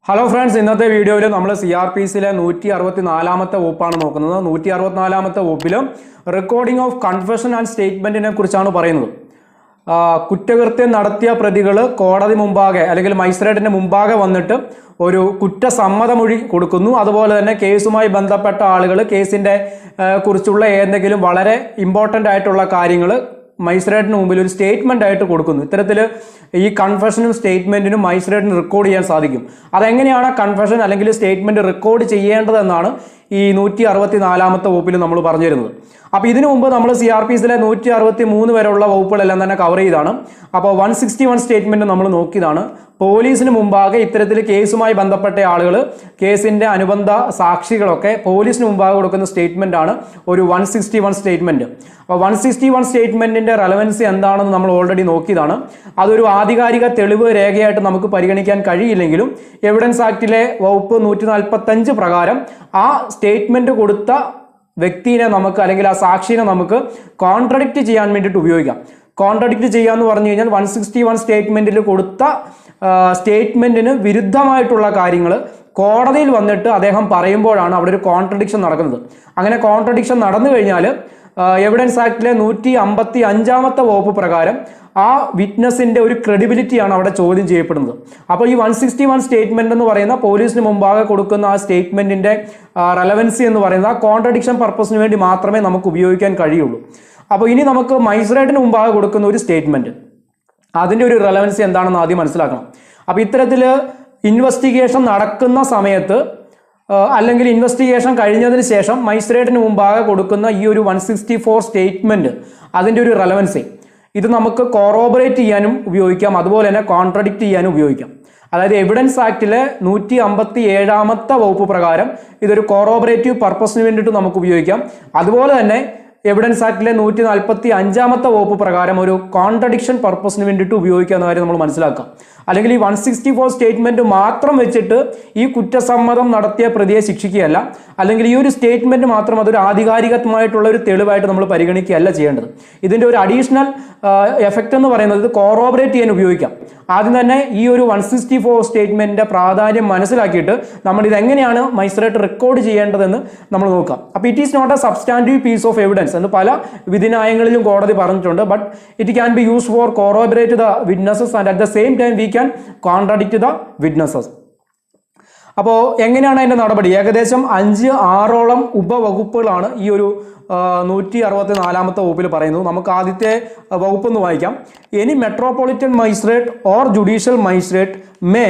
Hello friends, ഇന്നത്തെ വീഡിയോയിൽ നമ്മൾ CRPCയിലെ 164ാമത്തെ വകുപ്പാണ് നോക്കുന്നത്. 164ാമത്തെ വകുപ്പിൽ റെക്കോർഡിംഗ് ഓഫ് കൺഫെഷൻ ആൻഡ് സ്റ്റേറ്റ്മെന്റിനെ കുറിച്ചാണ് പറയുന്നത്. കുറ്റകൃത്യം നടത്തിയ പ്രതികൾ കോടതി മുമ്പാകെ അല്ലെങ്കിൽ മജിസ്ട്രേറ്റിന്റെ മുമ്പാകെ വന്നിട്ട് ഒരു കുറ്റസമ്മതമൊഴി കൊടുക്കുന്നു. അതുപോലെ തന്നെ കേസുമായി ബന്ധപ്പെട്ട ആളുകൾ കേസിന്റെ കുറിച്ചുള്ള ഏതെങ്കിലും വളരെ ഇമ്പോർട്ടൻ്റ് ആയിട്ടുള്ള കാര്യങ്ങൾ മജിസ്ട്രേറ്റിന് മുമ്പിൽ ഒരു സ്റ്റേറ്റ്മെന്റ് ആയിട്ട് കൊടുക്കുന്നു. ഇത്തരത്തിൽ ഈ കൺഫെഷനും സ്റ്റേറ്റ്മെന്റിനും മജിസ്ട്രേറ്റിന് റെക്കോർഡ് ചെയ്യാൻ സാധിക്കും. അതെങ്ങനെയാണ് കൺഫെഷൻ അല്ലെങ്കിൽ സ്റ്റേറ്റ്മെന്റ് റെക്കോർഡ് ചെയ്യേണ്ടതെന്നാണ് ഈ 164ാമത്തെ വകുപ്പിൽ നമ്മൾ പറഞ്ഞു തരുന്നത്. അപ്പോൾ ഇതിനു മുമ്പ് നമ്മൾ CRPCയിലെ 163 വരെയുള്ള വകുപ്പുകളെല്ലാം തന്നെ കവർ ചെയ്താണ്. അപ്പോൾ 161 സ്റ്റേറ്റ്മെന്റ് നമ്മൾ നോക്കിയതാണ്. പോലീസിന് മുമ്പാകെ ഇത്തരത്തിൽ കേസുമായി ബന്ധപ്പെട്ട ആളുകൾ കേസിന്റെ അനുബന്ധ സാക്ഷികളൊക്കെ പോലീസിന് മുമ്പാകെ കൊടുക്കുന്ന സ്റ്റേറ്റ്മെന്റ് ആണ് ഒരു 161 സ്റ്റേറ്റ്മെന്റ്. അപ്പോൾ 161 സ്റ്റേറ്റ്മെന്റിന്റെ റെലവൻസി എന്താണെന്ന് നമ്മൾ ഓൾറെഡി നോക്കിയതാണ്. അതൊരു ആധികാരിക തെളിവ് രേഖയായിട്ട് നമുക്ക് പരിഗണിക്കാൻ കഴിയില്ലെങ്കിലും എവിഡൻസ് ആക്ടിലെ വകുപ്പ് 145 പ്രകാരം ആ സ്റ്റേറ്റ്മെന്റ് കൊടുത്ത വ്യക്തിയെ നമുക്ക് അല്ലെങ്കിൽ ആ സാക്ഷിനെ നമുക്ക് കോൺട്രഡിക്റ്റ് ചെയ്യാൻ വേണ്ടിയിട്ട് ഉപയോഗിക്കാം. കോൺട്രഡിക്റ്റ് ചെയ്യാന്ന് പറഞ്ഞു കഴിഞ്ഞാൽ 161 സ്റ്റേറ്റ്മെന്റിൽ കൊടുത്ത സ്റ്റേറ്റ്മെന്റിന് വിരുദ്ധമായിട്ടുള്ള കാര്യങ്ങൾ കോടതിയിൽ വന്നിട്ട് അദ്ദേഹം പറയുമ്പോഴാണ് അവിടെ ഒരു കോൺട്രഡിക്ഷൻ നടക്കുന്നത്. അങ്ങനെ കോൺട്രഡിക്ഷൻ നടന്നു കഴിഞ്ഞാൽ എവിഡൻസ് ആക്ടിലെ 155ാമത്തെ വകുപ്പ് പ്രകാരം ആ വിറ്റ്നസിന്റെ ഒരു ക്രെഡിബിലിറ്റിയാണ് അവിടെ ചോദ്യം ചെയ്യപ്പെടുന്നത്. അപ്പോൾ ഈ 161 സ്റ്റേറ്റ്മെന്റ് എന്ന് പറയുന്ന പോലീസിന് മുമ്പാകെ കൊടുക്കുന്ന ആ സ്റ്റേറ്റ്മെന്റിന്റെ റെലവൻസി എന്ന് പറയുന്നത് ആ കോൺട്രഡിക്ഷൻ പർപ്പസിന് വേണ്ടി മാത്രമേ നമുക്ക് ഉപയോഗിക്കാൻ കഴിയുള്ളൂ. അപ്പോൾ ഇനി നമുക്ക് മജിസ്ട്രേറ്റിന് മുമ്പാകെ കൊടുക്കുന്ന ഒരു സ്റ്റേറ്റ്മെന്റ്, അതിന്റെ ഒരു റെലവൻസി എന്താണെന്ന് ആദ്യം മനസ്സിലാക്കണം. അപ്പോൾ ഇത്തരത്തിൽ ഇൻവെസ്റ്റിഗേഷൻ നടക്കുന്ന സമയത്ത് അല്ലെങ്കിൽ ഇൻവെസ്റ്റിഗേഷൻ കഴിഞ്ഞതിന് ശേഷം മജിസ്ട്രേറ്റിന് മുമ്പാകെ കൊടുക്കുന്ന ഈ ഒരു 164 സ്റ്റേറ്റ്മെന്റ്, അതിന്റെ ഒരു റെലവൻസി ഇത് നമുക്ക് കോറോബറേറ്റ് ചെയ്യാനും ഉപയോഗിക്കാം, അതുപോലെ തന്നെ കോൺട്രഡിക്റ്റ് ചെയ്യാനും ഉപയോഗിക്കാം. അതായത് എവിഡൻസ് ആക്ടിലെ 157ാമത്തെ വകുപ്പ് പ്രകാരം ഇതൊരു കോറോബറേറ്റീവ് പർപ്പസിന് വേണ്ടിയിട്ട് നമുക്ക് ഉപയോഗിക്കാം. അതുപോലെ തന്നെ എവിഡൻസ് ആക്ടിലെ 145ാമത്തെ വകുപ്പ് പ്രകാരം ഒരു കോൺട്രഡിക്ഷൻ പർപ്പസിന് വേണ്ടിയിട്ട് ഉപയോഗിക്കാവുന്ന കാര്യം നമ്മൾ മനസ്സിലാക്കാം. അല്ലെങ്കിൽ ഈ 164 സ്റ്റേറ്റ്മെന്റ് മാത്രം വെച്ചിട്ട് ഈ കുറ്റസമ്മതം നടത്തിയ പ്രതിയെ ശിക്ഷിക്കുകയല്ല, അല്ലെങ്കിൽ ഈ ഒരു സ്റ്റേറ്റ്മെന്റ് മാത്രം അതൊരു ആധികാരികമായിട്ടുള്ള ഒരു തെളിവായിട്ട് നമ്മൾ പരിഗണിക്കുകയല്ല ചെയ്യേണ്ടത്. ഇതിന്റെ ഒരു അഡീഷണൽ എഫക്റ്റ് എന്ന് പറയുന്നത് ഇത് കോറോബറേറ്റ് ചെയ്യാൻ ഉപയോഗിക്കാം. ആദ്യം തന്നെ ഈ ഒരു 164 സ്റ്റേറ്റ്മെന്റിന്റെ പ്രാധാന്യം മനസ്സിലാക്കിയിട്ട് നമ്മൾ ഇത് എങ്ങനെയാണ് മജിസ്ട്രേറ്റ് റെക്കോർഡ് ചെയ്യേണ്ടതെന്ന് നമ്മൾ നോക്കാം. അപ്പോൾ it is not a substantive piece of evidence എന്ന് പല വിധിന്യായങ്ങളിലും കോടതി പറഞ്ഞിട്ടുണ്ട്. But it can be use for corroborate the witnesses and at the same time we can contradict the witnesses. അപ്പോൾ എങ്ങനെയാണ് അതിന്റെ നടപടി? ഏകദേശം 5-6ഓളം ഉപവകുപ്പുകളാണ് ഈ ഒരു 164ാമത്തെ വകുപ്പിൽ പറയുന്നത്. നമുക്ക് ആദ്യത്തെ വകുപ്പ് ഒന്ന് വായിക്കാം. Any metropolitan magistrate or judicial magistrate may,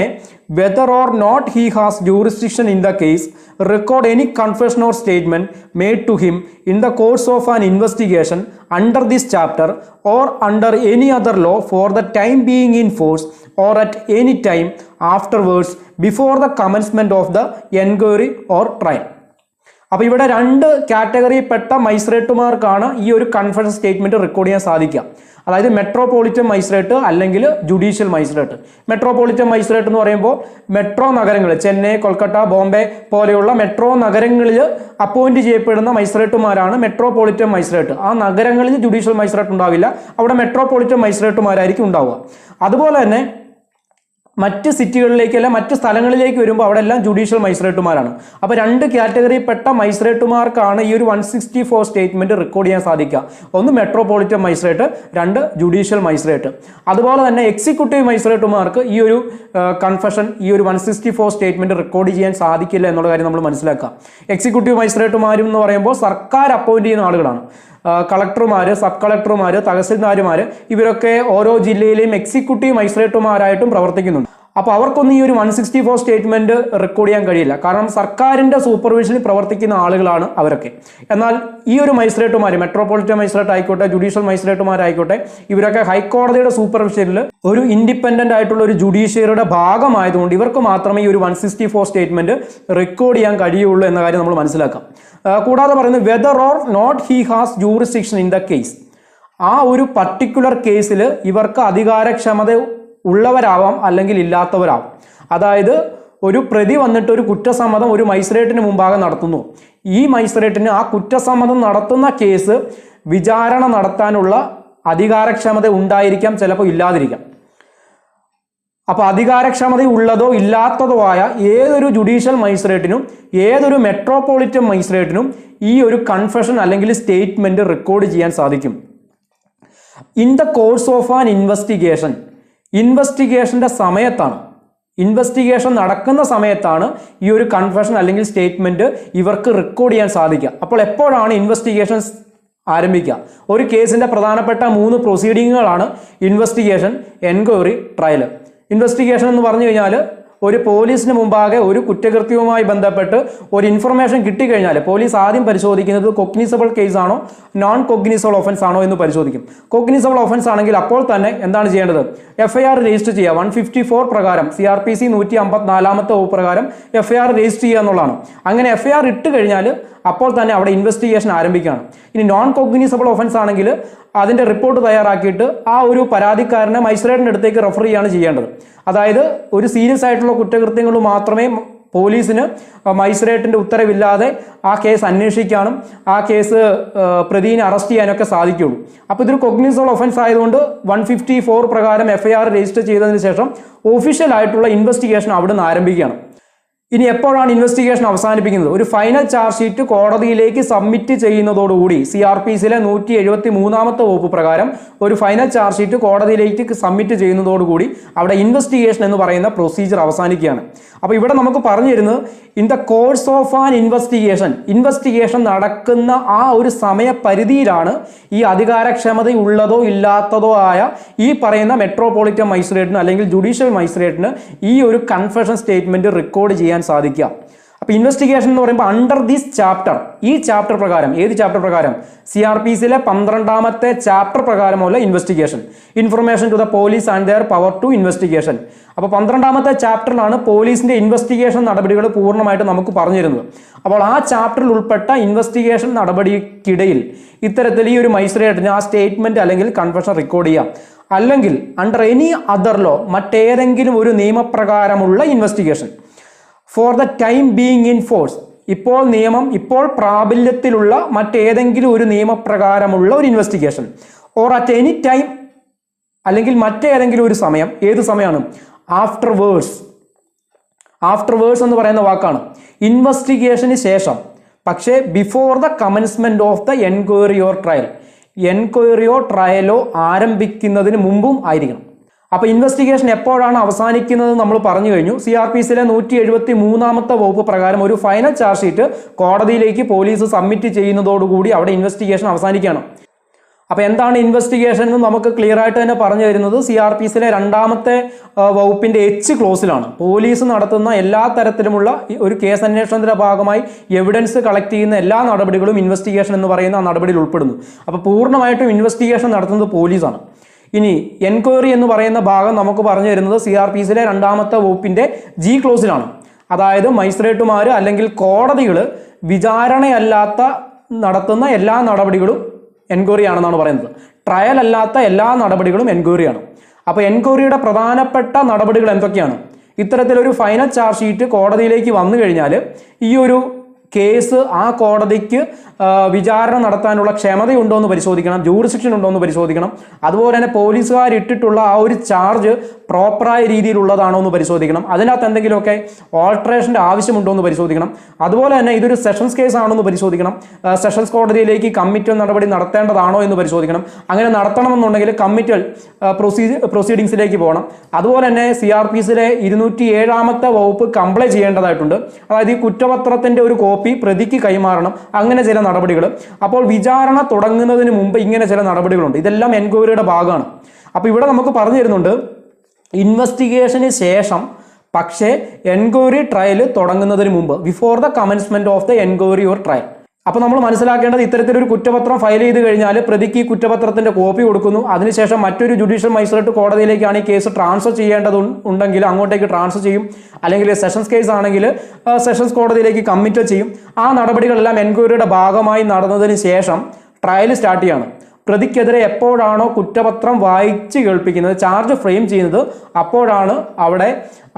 whether or not he has jurisdiction in the case, record any confession or statement made to him in the course of an investigation under this chapter or under any other law for the time being in force or at any time afterwards before the commencement of the enquiry or trial. അപ്പോൾ ഇവിടെ 2 കാറ്റഗറിയിൽപ്പെട്ട മജിസ്ട്രേറ്റുമാർക്കാണ് ഈ ഒരു confession statement record ചെയ്യാൻ സാധിക്കുക. അതായത് metropolitan magistrate അല്ലെങ്കിൽ judicial magistrate. Metropolitan magistrate എന്ന് പറയുമ്പോൾ മെട്രോ നഗരങ്ങൾ, ചെന്നൈ, കൊൽക്കത്ത, ബോംബെ പോലെയുള്ള മെട്രോ നഗരങ്ങളിൽ അപ്പോയിന്റ് ചെയ്യപ്പെടുന്ന മജിസ്ട്രേറ്റുമാരാണ് മെട്രോപൊളിറ്റൻ മജിസ്ട്രേറ്റ്. ആ നഗരങ്ങളിൽ ജുഡീഷ്യൽ മജിസ്ട്രേറ്റ് ഉണ്ടാവില്ല, അവിടെ മെട്രോപൊളിറ്റൻ മജിസ്ട്രേറ്റുമാരായിരിക്കും ഉണ്ടാവുക. അതുപോലെ തന്നെ മറ്റ് സിറ്റികളിലേക്ക് അല്ല മറ്റ് സ്ഥലങ്ങളിലേക്ക് വരുമ്പോൾ അവിടെ എല്ലാം ജുഡീഷ്യൽ മജിസ്ട്രേറ്റുമാരാണ്. അപ്പോൾ 2 കാറ്റഗറിയിൽപ്പെട്ട മജിസ്ട്രേറ്റുമാർക്കാണ് ഈ ഒരു 164 സ്റ്റേറ്റ്മെന്റ് റെക്കോർഡ് ചെയ്യാൻ സാധിക്കുക. ഒന്ന് മെട്രോപൊളിറ്റൻ മജിസ്ട്രേറ്റ്, 2 ജുഡീഷ്യൽ മജിസ്ട്രേറ്റ്. അതുപോലെ തന്നെ എക്സിക്യൂട്ടീവ് മജിസ്ട്രേറ്റുമാർക്ക് ഈ ഒരു കൺഫെഷൻ, ഈ ഒരു 164 സ്റ്റേറ്റ്മെന്റ് റെക്കോർഡ് ചെയ്യാൻ സാധിക്കില്ല എന്നുള്ള കാര്യം നമ്മൾ മനസ്സിലാക്കുക. എക്സിക്യൂട്ടീവ് മജിസ്ട്രേറ്റുമാരും എന്ന് പറയുമ്പോൾ സർക്കാർ അപ്പോയിന്റ് ചെയ്യുന്ന ആളുകളാണ്. കളക്ടർമാർ, സബ് കളക്ടർമാർ, തഹസിൽദാർമാർ, ഇവരൊക്കെ ഓരോ ജില്ലയിലെയും എക്സിക്യൂട്ടീവ് മജിസ്ട്രേറ്റുമാരായിട്ടും പ്രവർത്തിക്കുന്നുണ്ട്. അപ്പോൾ അവർക്കൊന്നും ഈ ഒരു 164 സ്റ്റേറ്റ്മെന്റ് റെക്കോർഡ് ചെയ്യാൻ കഴിയില്ല, കാരണം സർക്കാരിന്റെ സൂപ്പർവിഷനിൽ പ്രവർത്തിക്കുന്ന ആളുകളാണ് അവരൊക്കെ. എന്നാൽ ഈ ഒരു മജിസ്ട്രേറ്റുമാർ, മെട്രോപൊളിറ്റൻ മജിസ്ട്രേറ്റ് ആയിക്കോട്ടെ, ജുഡീഷ്യൽ മജിസ്ട്രേറ്റുമാരായിക്കോട്ടെ, ഇവരൊക്കെ ഹൈക്കോടതിയുടെ സൂപ്പർവിഷനിൽ ഒരു ഇൻഡിപെൻഡന്റ് ആയിട്ടുള്ള ഒരു ജുഡീഷ്യറിയുടെ ഭാഗമായതുകൊണ്ട് ഇവർക്ക് മാത്രമേ ഈ ഒരു 164 സ്റ്റേറ്റ്മെന്റ് റെക്കോർഡ് ചെയ്യാൻ കഴിയുള്ളൂ എന്ന കാര്യം നമ്മൾ മനസ്സിലാക്കാം. കൂടാതെ പറയുന്നത് whether or not he has jurisdiction in the case. ആ ഒരു പർട്ടിക്കുലർ കേസിൽ ഇവർക്ക് അധികാരക്ഷമത ഉള്ളവരാവാം അല്ലെങ്കിൽ ഇല്ലാത്തവരാവാം. അതായത് ഒരു പ്രതി വന്നിട്ട് ഒരു കുറ്റസമ്മതം ഒരു മജിസ്ട്രേറ്റിന് മുമ്പാകെ നടത്തുന്നു. ഈ മജിസ്ട്രേറ്റിന് ആ കുറ്റസമ്മതം നടത്തുന്ന കേസ് വിചാരണ നടത്താനുള്ള അധികാരക്ഷമത ഉണ്ടായിരിക്കാം, ചിലപ്പോൾ ഇല്ലാതിരിക്കാം. അപ്പോൾ അധികാരക്ഷമത ഉള്ളതോ ഇല്ലാത്തതോ ആയ ഏതൊരു ജുഡീഷ്യൽ മജിസ്ട്രേറ്റിനും ഏതൊരു മെട്രോപൊളിറ്റൻ മജിസ്ട്രേറ്റിനും ഈ ഒരു കൺഫെഷൻ അല്ലെങ്കിൽ സ്റ്റേറ്റ്മെന്റ് റെക്കോർഡ് ചെയ്യാൻ സാധിക്കും. In the course of an ഇൻവെസ്റ്റിഗേഷന്റെ സമയത്താണ്, ഇൻവെസ്റ്റിഗേഷൻ നടക്കുന്ന സമയത്താണ് ഈ ഒരു കൺഫെഷൻ അല്ലെങ്കിൽ സ്റ്റേറ്റ്മെന്റ് ഇവർക്ക് റെക്കോർഡ് ചെയ്യാൻ സാധിക്കുക. അപ്പോൾ എപ്പോഴാണ് ഇൻവെസ്റ്റിഗേഷൻ ആരംഭിക്കുക? ഒരു കേസിന്റെ പ്രധാനപ്പെട്ട 3 പ്രൊസീഡിങ്ങുകളാണ് ഇൻവെസ്റ്റിഗേഷൻ, എൻക്വയറി, ട്രയൽ. ഇൻവെസ്റ്റിഗേഷൻ എന്ന് പറഞ്ഞു കഴിഞ്ഞാൽ ഒരു പോലീസിന് മുമ്പാകെ ഒരു കുറ്റകൃത്യവുമായി ബന്ധപ്പെട്ട് ഒരു ഇൻഫർമേഷൻ കിട്ടിക്കഴിഞ്ഞാൽ പോലീസ് ആദ്യം പരിശോധിക്കുന്നത് കൊഗ്നിസബിൾ കേസ് ആണോ നോൺ കൊഗ്നിസബിൾ ഒഫൻസ് ആണോ എന്ന് പരിശോധിക്കും. കൊഗ്നിസബിൾ ഒഫൻസ് ആണെങ്കിൽ അപ്പോൾ തന്നെ എന്താണ് ചെയ്യേണ്ടത്? FIR രജിസ്റ്റർ ചെയ്യുക. 154 പ്രകാരം CRPC 154 വകുപ്പ് പ്രകാരം FIR രജിസ്റ്റർ ചെയ്യുക എന്നുള്ളതാണ്. അങ്ങനെ FIR ഇട്ട് കഴിഞ്ഞാൽ അപ്പോൾ തന്നെ അവിടെ ഇൻവെസ്റ്റിഗേഷൻ ആരംഭിക്കുകയാണ്. ഇനി നോൺ കൊഗ്നിസബിൾ ഒഫൻസ് ആണെങ്കിൽ അതിൻ്റെ റിപ്പോർട്ട് തയ്യാറാക്കിയിട്ട് ആ ഒരു പരാതിക്കാരനെ മജിസ്ട്രേറ്റിൻ്റെ അടുത്തേക്ക് റെഫർ ചെയ്യുകയാണ് ചെയ്യേണ്ടത്. അതായത് ഒരു സീരിയസ് ആയിട്ടുള്ള കുറ്റകൃത്യങ്ങൾ മാത്രമേ പോലീസിന് മജിസ്ട്രേറ്റിൻ്റെ ഉത്തരവില്ലാതെ ആ കേസ് അന്വേഷിക്കാനും ആ കേസ് പ്രതിനെ അറസ്റ്റ് ചെയ്യാനൊക്കെ സാധിക്കുകയുള്ളൂ. അപ്പോൾ ഇതൊരു കൊഗ്നിസബിൾ ഒഫൻസ് ആയതുകൊണ്ട് 154 പ്രകാരം FIR രജിസ്റ്റർ ചെയ്തതിന് ശേഷം ഒഫീഷ്യൽ ആയിട്ടുള്ള ഇൻവെസ്റ്റിഗേഷൻ അവിടുന്ന് ആരംഭിക്കുകയാണ്. ഇനി എപ്പോഴാണ് ഇൻവെസ്റ്റിഗേഷൻ അവസാനിപ്പിക്കുന്നത്? ഒരു ഫൈനൽ ചാർജ് ഷീറ്റ് കോടതിയിലേക്ക് സബ്മിറ്റ് ചെയ്യുന്നതോടുകൂടി CRPCയിലെ 173 വകുപ്പ് പ്രകാരം ഒരു ഫൈനൽ ചാർജ് ഷീറ്റ് കോടതിയിലേക്ക് സബ്മിറ്റ് ചെയ്യുന്നതോടുകൂടി അവിടെ ഇൻവെസ്റ്റിഗേഷൻ എന്ന് പറയുന്ന പ്രൊസീജിയർ അവസാനിക്കുകയാണ്. അപ്പോൾ ഇവിടെ നമുക്ക് പറഞ്ഞു തരുന്നത് in the course of an investigation നടക്കുന്ന ആ ഒരു സമയപരിധിയിലാണ് ഈ അധികാരക്ഷമതയുള്ളതോ ഇല്ലാത്തതോ ആയ ഈ പറയുന്ന മെട്രോപൊളിറ്റൻ മജിസ്ട്രേറ്റിന് അല്ലെങ്കിൽ ജുഡീഷ്യൽ മജിസ്ട്രേറ്റിന് ഈ ഒരു കൺഫെഷൻ സ്റ്റേറ്റ്മെന്റ് റെക്കോർഡ് ചെയ്യാൻ സാധിക്കുക. അപ്പോൾ ഇൻവെസ്റ്റിഗേഷൻ എന്ന് പറയുമ്പോൾ അണ്ടർ ദിസ് ചാപ്റ്റർ, ഈ ചാപ്റ്റർ പ്രകാരം, ഏത് ചാപ്റ്റർ പ്രകാരം? CRPCയിലെ 12ാമത്തെ ചാപ്റ്റർ പ്രകാരമുള്ള investigation, information to the police and their power to investigation. അപ്പോൾ 12ാമത്തെ ചാപ്റ്ററിലാണ് പോലീസിന്റെ ഇൻവെസ്റ്റിഗേഷൻ നടപടികൾ പൂർണ്ണമായിട്ട് നമുക്ക് പറഞ്ഞു തരുന്നത്. അപ്പോൾ ആ ചാപ്റ്ററിൽ ഉൾപ്പെട്ട ഇൻവെസ്റ്റിഗേഷൻ നടപടിക്കിടയിൽ ഇത്തരത്തിൽ ഈ ഒരു മജിസ്ട്രേറ്റിന് ആ സ്റ്റേറ്റ്മെന്റ് അല്ലെങ്കിൽ കൺഫെഷൻ റെക്കോർഡ് ചെയ്യാം. അല്ലെങ്കിൽ അണ്ടർ എനി അതർ ലോ, മറ്റേതെങ്കിലും ഒരു നിയമപ്രകാരമുള്ള investigation for the time being in force, ഇപ്പോൾ പ്രാബല്യത്തിലുള്ള മറ്റേതെങ്കിലും ഒരു നിയമപ്രകാരമുള്ള ഒരു investigation, or at any time, അല്ലെങ്കിൽ മറ്റേതെങ്കിലും ഒരു സമയം. ഏത് സമയമാണ്? ആഫ്റ്റർവേഴ്സ് എന്ന് പറയുന്ന വാക്കാണ്. ഇൻവെസ്റ്റിഗേഷന് ശേഷം, പക്ഷേ before the commencement of the എൻക്വയറിയോ ട്രയലോ ആരംഭിക്കുന്നതിന് മുമ്പും ആയിരിക്കണം. അപ്പോൾ ഇൻവെസ്റ്റിഗേഷൻ എപ്പോഴാണ് അവസാനിക്കുന്നത് നമ്മൾ പറഞ്ഞു കഴിഞ്ഞു. CRPCയിലെ 173 വകുപ്പ് പ്രകാരം ഒരു ഫൈനൽ ചാർജ് ഷീറ്റ് കോടതിയിലേക്ക് പോലീസ് സബ്മിറ്റ് ചെയ്യുന്നതോടുകൂടി അവിടെ ഇൻവെസ്റ്റിഗേഷൻ അവസാനിക്കുകയാണ്. അപ്പോൾ എന്താണ് ഇൻവെസ്റ്റിഗേഷൻ എന്ന് നമുക്ക് ക്ലിയർ ആയിട്ട് തന്നെ പറഞ്ഞു തരുന്നത് CRPCയിലെ 2ാമത്തെ വകുപ്പിന്റെ H ക്ലോസിലാണ്. പോലീസ് നടത്തുന്ന എല്ലാ തരത്തിലുമുള്ള ഒരു കേസ് അന്വേഷണത്തിന്റെ ഭാഗമായി എവിഡൻസ് കളക്ട് ചെയ്യുന്ന എല്ലാ നടപടികളും ഇൻവെസ്റ്റിഗേഷൻ എന്ന് പറയുന്ന ആ നടപടിയിൽ ഉൾപ്പെടുന്നു. അപ്പോൾ പൂർണ്ണമായിട്ടും ഇൻവെസ്റ്റിഗേഷൻ നടത്തുന്നത് പോലീസാണ്. ഇനി എൻക്വയറി എന്ന് പറയുന്ന ഭാഗം നമുക്ക് പറഞ്ഞു തരുന്നത് CRPCയിലെ 2ാമത്തെ വകുപ്പിന്റെ G ക്ലോസിലാണ്. അതായത് മജിസ്ട്രേറ്റുമാർ അല്ലെങ്കിൽ കോടതികൾ വിചാരണയല്ലാത്ത നടത്തുന്ന എല്ലാ നടപടികളും എൻക്വയറി ആണെന്നാണ് പറയുന്നത്. ട്രയൽ അല്ലാത്ത എല്ലാ നടപടികളും എൻക്വയറിയാണ്. അപ്പോൾ എൻക്വയറിയുടെ പ്രധാനപ്പെട്ട നടപടികൾ എന്തൊക്കെയാണ്? ഇത്തരത്തിലൊരു ഫൈനൽ ചാർജ് ഷീറ്റ് കോടതിയിലേക്ക് വന്നു കഴിഞ്ഞാൽ ഈ ഒരു കേസ് ആ കോടതിക്ക് വിചാരണ നടത്താനുള്ള ക്ഷമതയുണ്ടോ എന്ന് പരിശോധിക്കണം, ജൂറിസ്ഡിക്ഷൻ ഉണ്ടോ എന്ന് പരിശോധിക്കണം. അതുപോലെ തന്നെ പോലീസുകാർ ഇട്ടിട്ടുള്ള ആ ഒരു ചാർജ് പ്രോപ്പറായ രീതിയിലുള്ളതാണോ എന്ന് പരിശോധിക്കണം. അതിനകത്ത് എന്തെങ്കിലുമൊക്കെ ഓൾട്ടറേഷൻ്റെ ആവശ്യമുണ്ടോ എന്ന് പരിശോധിക്കണം. അതുപോലെ തന്നെ ഇതൊരു സെഷൻസ് കേസ് ആണോ എന്ന് പരിശോധിക്കണം. സെഷൻസ് കോടതിയിലേക്ക് കമ്മിറ്റൽ നടപടി നടത്തേണ്ടതാണോ എന്ന് പരിശോധിക്കണം. അങ്ങനെ നടത്തണമെന്നുണ്ടെങ്കിൽ കമ്മിറ്റൽ പ്രൊസീഡിങ്സിലേക്ക് പോകണം. അതുപോലെ തന്നെ CRPCയിലെ 207ാമത്തെ വകുപ്പ് കംപ്ലൈ ചെയ്യേണ്ടതായിട്ടുണ്ട്. അതായത് ഈ കുറ്റപത്രത്തിന്റെ ഒരു കോപ്പി പ്രതിക്ക് കൈമാറണം. അങ്ങനെ ചില നടപടികൾ. അപ്പോൾ വിചാരണ തുടങ്ങുന്നതിന് മുമ്പ് ഇങ്ങനെ ചില നടപടികളുണ്ട്. ഇതെല്ലാം എൻക്വയറിയുടെ ഭാഗമാണ്. അപ്പോൾ ഇവിടെ നമുക്ക് പറഞ്ഞു തരുന്നുണ്ട് ഇൻവെസ്റ്റിഗേഷന് ശേഷം, പക്ഷേ എൻക്വയറി ട്രയൽ തുടങ്ങുന്നതിന് മുമ്പ്, before the commencement of the enquiry or trial. അപ്പോൾ നമ്മൾ മനസ്സിലാക്കേണ്ടത് ഇത്തരത്തിലൊരു കുറ്റപത്രം ഫയൽ ചെയ്ത് കഴിഞ്ഞാൽ പ്രതിക്ക് ഈ കുറ്റപത്രത്തിന്റെ കോപ്പി കൊടുക്കുന്നു. അതിനുശേഷം മറ്റൊരു ജുഡീഷ്യൽ മജിസ്ട്രേറ്റ് കോടതിയിലേക്കാണ് ഈ കേസ് ട്രാൻസ്ഫർ ചെയ്യേണ്ടതുണ്ടെങ്കിൽ അങ്ങോട്ടേക്ക് ട്രാൻസ്ഫർ ചെയ്യും. അല്ലെങ്കിൽ സെഷൻസ് കേസ് ആണെങ്കിൽ സെഷൻസ് കോടതിയിലേക്ക് കമ്മിറ്റ് ചെയ്യും. ആ നടപടികളെല്ലാം എൻക്വയറിയുടെ ഭാഗമായി നടന്നതിന് ശേഷം ട്രയൽ സ്റ്റാർട്ട് ചെയ്യണം. പ്രതിക്കെതിരെ എപ്പോഴാണോ കുറ്റപത്രം വായിച്ച് കേൾപ്പിക്കുന്നത്, ചാർജ് ഫ്രെയിം ചെയ്യുന്നത്, അപ്പോഴാണ് അവിടെ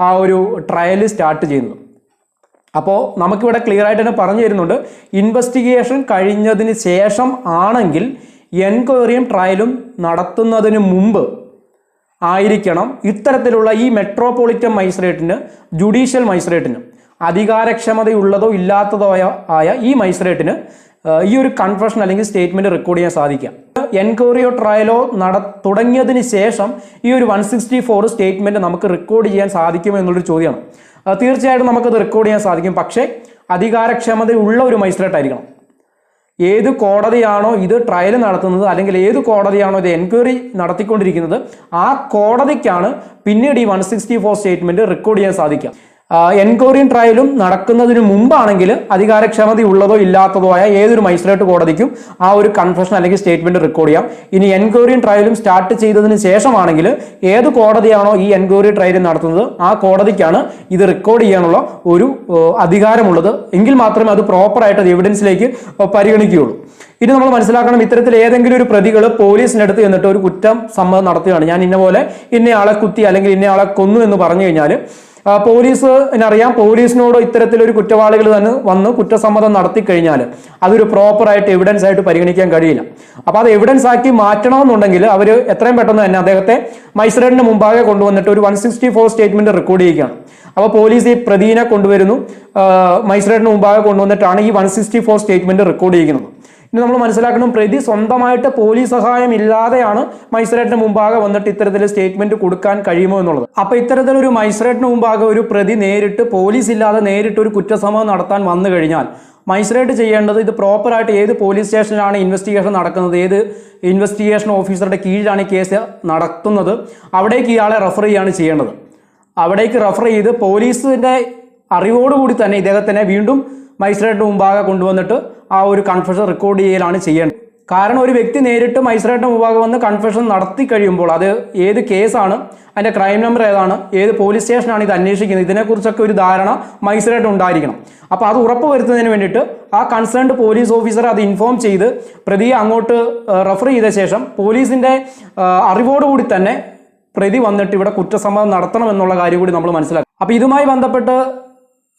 ആ ഒരു ട്രയൽ സ്റ്റാർട്ട് ചെയ്യുന്നത്. അപ്പോൾ നമുക്കിവിടെ ക്ലിയർ ആയിട്ട് തന്നെ പറഞ്ഞു തരുന്നുണ്ട് ഇൻവെസ്റ്റിഗേഷൻ കഴിഞ്ഞതിന് ശേഷം ആണെങ്കിൽ എൻക്വയറിയും ട്രയലും നടത്തുന്നതിന് മുമ്പ് ആയിരിക്കണം ഇത്തരത്തിലുള്ള ഈ മെട്രോപൊളിറ്റൻ മജിസ്ട്രേറ്റിന്, ജുഡീഷ്യൽ മജിസ്ട്രേറ്റിന്, അധികാരക്ഷമതയുള്ളതോ ഇല്ലാത്തതോ ആയ ഈ മജിസ്ട്രേറ്റിന് ഈ ഒരു കൺഫെഷൻ അല്ലെങ്കിൽ സ്റ്റേറ്റ്മെന്റ് റെക്കോർഡ് ചെയ്യാൻ സാധിക്കാം. എൻക്വയറിയോ ട്രയലോ തുടങ്ങിയതിന് ശേഷം ഈ ഒരു 164 സ്റ്റേറ്റ്മെന്റ് നമുക്ക് റെക്കോർഡ് ചെയ്യാൻ സാധിക്കുമോ എന്നുള്ളൊരു ചോദ്യമാണ്. തീർച്ചയായിട്ടും നമുക്കത് റെക്കോർഡ് ചെയ്യാൻ സാധിക്കും. പക്ഷേ അധികാരക്ഷമതയുള്ള ഒരു മജിസ്ട്രേറ്റ് ആയിരിക്കണം. ഏത് കോടതിയാണോ ഇത് ട്രയൽ നടത്തുന്നത്, അല്ലെങ്കിൽ ഏത് കോടതിയാണോ ഇത് എൻക്വയറി നടത്തിക്കൊണ്ടിരിക്കുന്നത്, ആ കോടതിക്കാണ് പിന്നീട് ഈ 164 സ്റ്റേറ്റ്മെന്റ് റെക്കോർഡ് ചെയ്യാൻ സാധിക്കുക. എൻക്വയറിയും ട്രയലും നടക്കുന്നതിന് മുമ്പാണെങ്കിൽ അധികാരക്ഷമതയുള്ളതോ ഇല്ലാത്തതോ ആയ ഏതൊരു മജിസ്ട്രേറ്റ് കോടതിക്കും ആ ഒരു കൺഫെഷൻ അല്ലെങ്കിൽ സ്റ്റേറ്റ്മെന്റ് റെക്കോർഡ് ചെയ്യാം. ഇനി എൻക്വയറിയും ട്രയലും സ്റ്റാർട്ട് ചെയ്തതിന് ശേഷമാണെങ്കിൽ ഏത് കോടതിയാണോ ഈ എൻക്വയറി ട്രയലും നടത്തുന്നത് ആ കോടതിക്കാണ് ഇത് റെക്കോർഡ് ചെയ്യാനുള്ള ഒരു അധികാരമുള്ളത്. എങ്കിൽ മാത്രമേ അത് പ്രോപ്പറായിട്ട് അത് എവിഡൻസിലേക്ക് പരിഗണിക്കുകയുള്ളൂ. ഇനി നമ്മൾ മനസ്സിലാക്കണം, ഇത്തരത്തിൽ ഏതെങ്കിലും ഒരു പ്രതികൾ പോലീസിനടുത്ത് എന്നിട്ട് ഒരു കുറ്റം സമ്മതം നടത്തുകയാണ്, ഞാൻ ഇന്നപോലെ ഇന്നയാളെ കുത്തി അല്ലെങ്കിൽ ഇന്നയാളെ കൊന്നു എന്ന് പറഞ്ഞു കഴിഞ്ഞാൽ പോലീസിനറിയാം, പോലീസിനോട് ഇത്തരത്തിലൊരു കുറ്റവാളികൾ തന്നെ വന്ന് കുറ്റസമ്മതം നടത്തി കഴിഞ്ഞാൽ അതൊരു പ്രോപ്പറായിട്ട് എവിഡൻസ് ആയിട്ട് പരിഗണിക്കാൻ കഴിയില്ല. അപ്പോൾ അത് എവിഡൻസ് ആക്കി മാറ്റണമെന്നുണ്ടെങ്കിൽ അവർ എത്രയും പെട്ടെന്ന് തന്നെ അദ്ദേഹത്തെ മജിസ്ട്രേറ്റിന് മുമ്പാകെ കൊണ്ടുവന്നിട്ട് ഒരു 164 സ്റ്റേറ്റ്മെന്റ് റെക്കോർഡ് ചെയ്യുകയാണ്. അപ്പോൾ പോലീസ് ഈ പ്രതിനെ കൊണ്ടുവരുന്നു, മജിസ്ട്രേറ്റിന് മുമ്പാകെ കൊണ്ടുവന്നിട്ടാണ് ഈ 164 സ്റ്റേറ്റ്മെന്റ് റെക്കോർഡ് ചെയ്യുന്നത്. ഇനി നമ്മൾ മനസ്സിലാക്കണം, പ്രതി സ്വന്തമായിട്ട് പോലീസ് സഹായം ഇല്ലാതെയാണ് മജിസ്ട്രേറ്റിന് മുമ്പാകെ വന്നിട്ട് ഇത്തരത്തിൽ സ്റ്റേറ്റ്മെന്റ് കൊടുക്കാൻ കഴിയുമോ എന്നുള്ളത്. അപ്പൊ ഇത്തരത്തിലൊരു മജിസ്ട്രേറ്റിന് മുമ്പാകെ ഒരു പ്രതി നേരിട്ട് പോലീസ് ഇല്ലാതെ നേരിട്ട് ഒരു കുറ്റസമ്മതം നടത്താൻ വന്നു കഴിഞ്ഞാൽ മജിസ്ട്രേറ്റ് ചെയ്യേണ്ടത് ഇത് പ്രോപ്പറായിട്ട് ഏത് പോലീസ് സ്റ്റേഷനിലാണ് ഇൻവെസ്റ്റിഗേഷൻ നടക്കുന്നത്, ഏത് ഇൻവെസ്റ്റിഗേഷൻ ഓഫീസറുടെ കീഴിലാണ് ഈ കേസ് നടത്തുന്നത്, അവിടേക്ക് ഇയാളെ റെഫർ ചെയ്യുകയാണ് ചെയ്യേണ്ടത്. അവിടേക്ക് റെഫർ ചെയ്ത് പോലീസിന്റെ അറിവോടുകൂടി തന്നെ ഇദ്ദേഹത്തിനെ വീണ്ടും മജിസ്ട്രേറ്റിന് മുമ്പാകെ കൊണ്ടുവന്നിട്ട് ആ ഒരു കൺഫെഷൻ റെക്കോർഡ് ചെയ്യലാണ് ചെയ്യേണ്ടത്. കാരണം ഒരു വ്യക്തി നേരിട്ട് മജിസ്ട്രേറ്റിന് മുമ്പാകെ വന്ന് കൺഫെഷൻ നടത്തി കഴിയുമ്പോൾ അത് ഏത് കേസാണ്, അതിൻ്റെ ക്രൈം നമ്പർ ഏതാണ്, ഏത് പോലീസ് സ്റ്റേഷനാണ് ഇത് അന്വേഷിക്കുന്നത്, ഇതിനെക്കുറിച്ചൊക്കെ ഒരു ധാരണ മജിസ്ട്രേറ്റ് ഉണ്ടായിരിക്കണം. അപ്പോൾ അത് ഉറപ്പുവരുത്തുന്നതിന് വേണ്ടിയിട്ട് ആ കൺസേൺഡ് പോലീസ് ഓഫീസറെ അത് ഇൻഫോം ചെയ്ത് പ്രതിയെ അങ്ങോട്ട് റെഫർ ചെയ്ത ശേഷം പോലീസിൻ്റെ അറിവോടുകൂടി തന്നെ പ്രതി വന്നിട്ട് ഇവിടെ കുറ്റസമ്മതം നടത്തണം എന്നുള്ള കാര്യം കൂടി നമ്മൾ മനസ്സിലാക്കും. അപ്പോൾ ഇതുമായി ബന്ധപ്പെട്ട്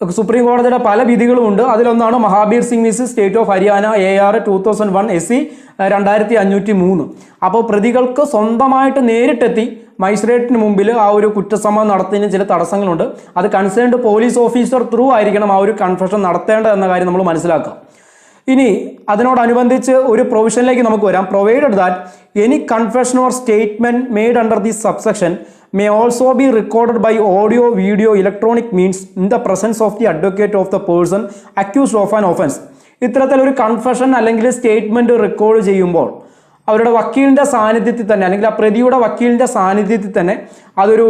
സുപ്രീം കോടതിയുടെ പല വിധികളും ഉണ്ട്. അതിലൊന്നാണ് Mahabir Singh versus state of Haryana AR 2001 SC 2503. അപ്പോൾ പ്രതികൾക്ക് സ്വന്തമായിട്ട് നേരിട്ടെത്തി മജിസ്ട്രേറ്റിന് മുമ്പിൽ ആ ഒരു കുറ്റസമ്മതം നടത്തുന്നതിന് ചില തടസ്സങ്ങളുണ്ട്. അത് കൺസേൺഡ് പോലീസ് ഓഫീസർ ത്രൂ ആയിരിക്കണം ആ ഒരു കൺഫെഷൻ നടത്തേണ്ടത് എന്ന കാര്യം നമ്മൾ മനസ്സിലാക്കുക. ഇനി അതിനോടനുബന്ധിച്ച് ഒരു പ്രൊവിഷനിലേക്ക് നമുക്ക് വരാം. Provided that any confession or statement made under this subsection may also be recorded by audio, video, electronic means in the presence of the advocate of the person accused of an offense. ഇത്തരത്തിലൊരു confession അല്ലെങ്കിൽ statement record ചെയ്യുമ്പോൾ അവരുടെ വക്കീലിൻ്റെ സാന്നിധ്യത്തിൽ തന്നെ അല്ലെങ്കിൽ ആ പ്രതിയുടെ വക്കീലിൻ്റെ സാന്നിധ്യത്തിൽ തന്നെ അതൊരു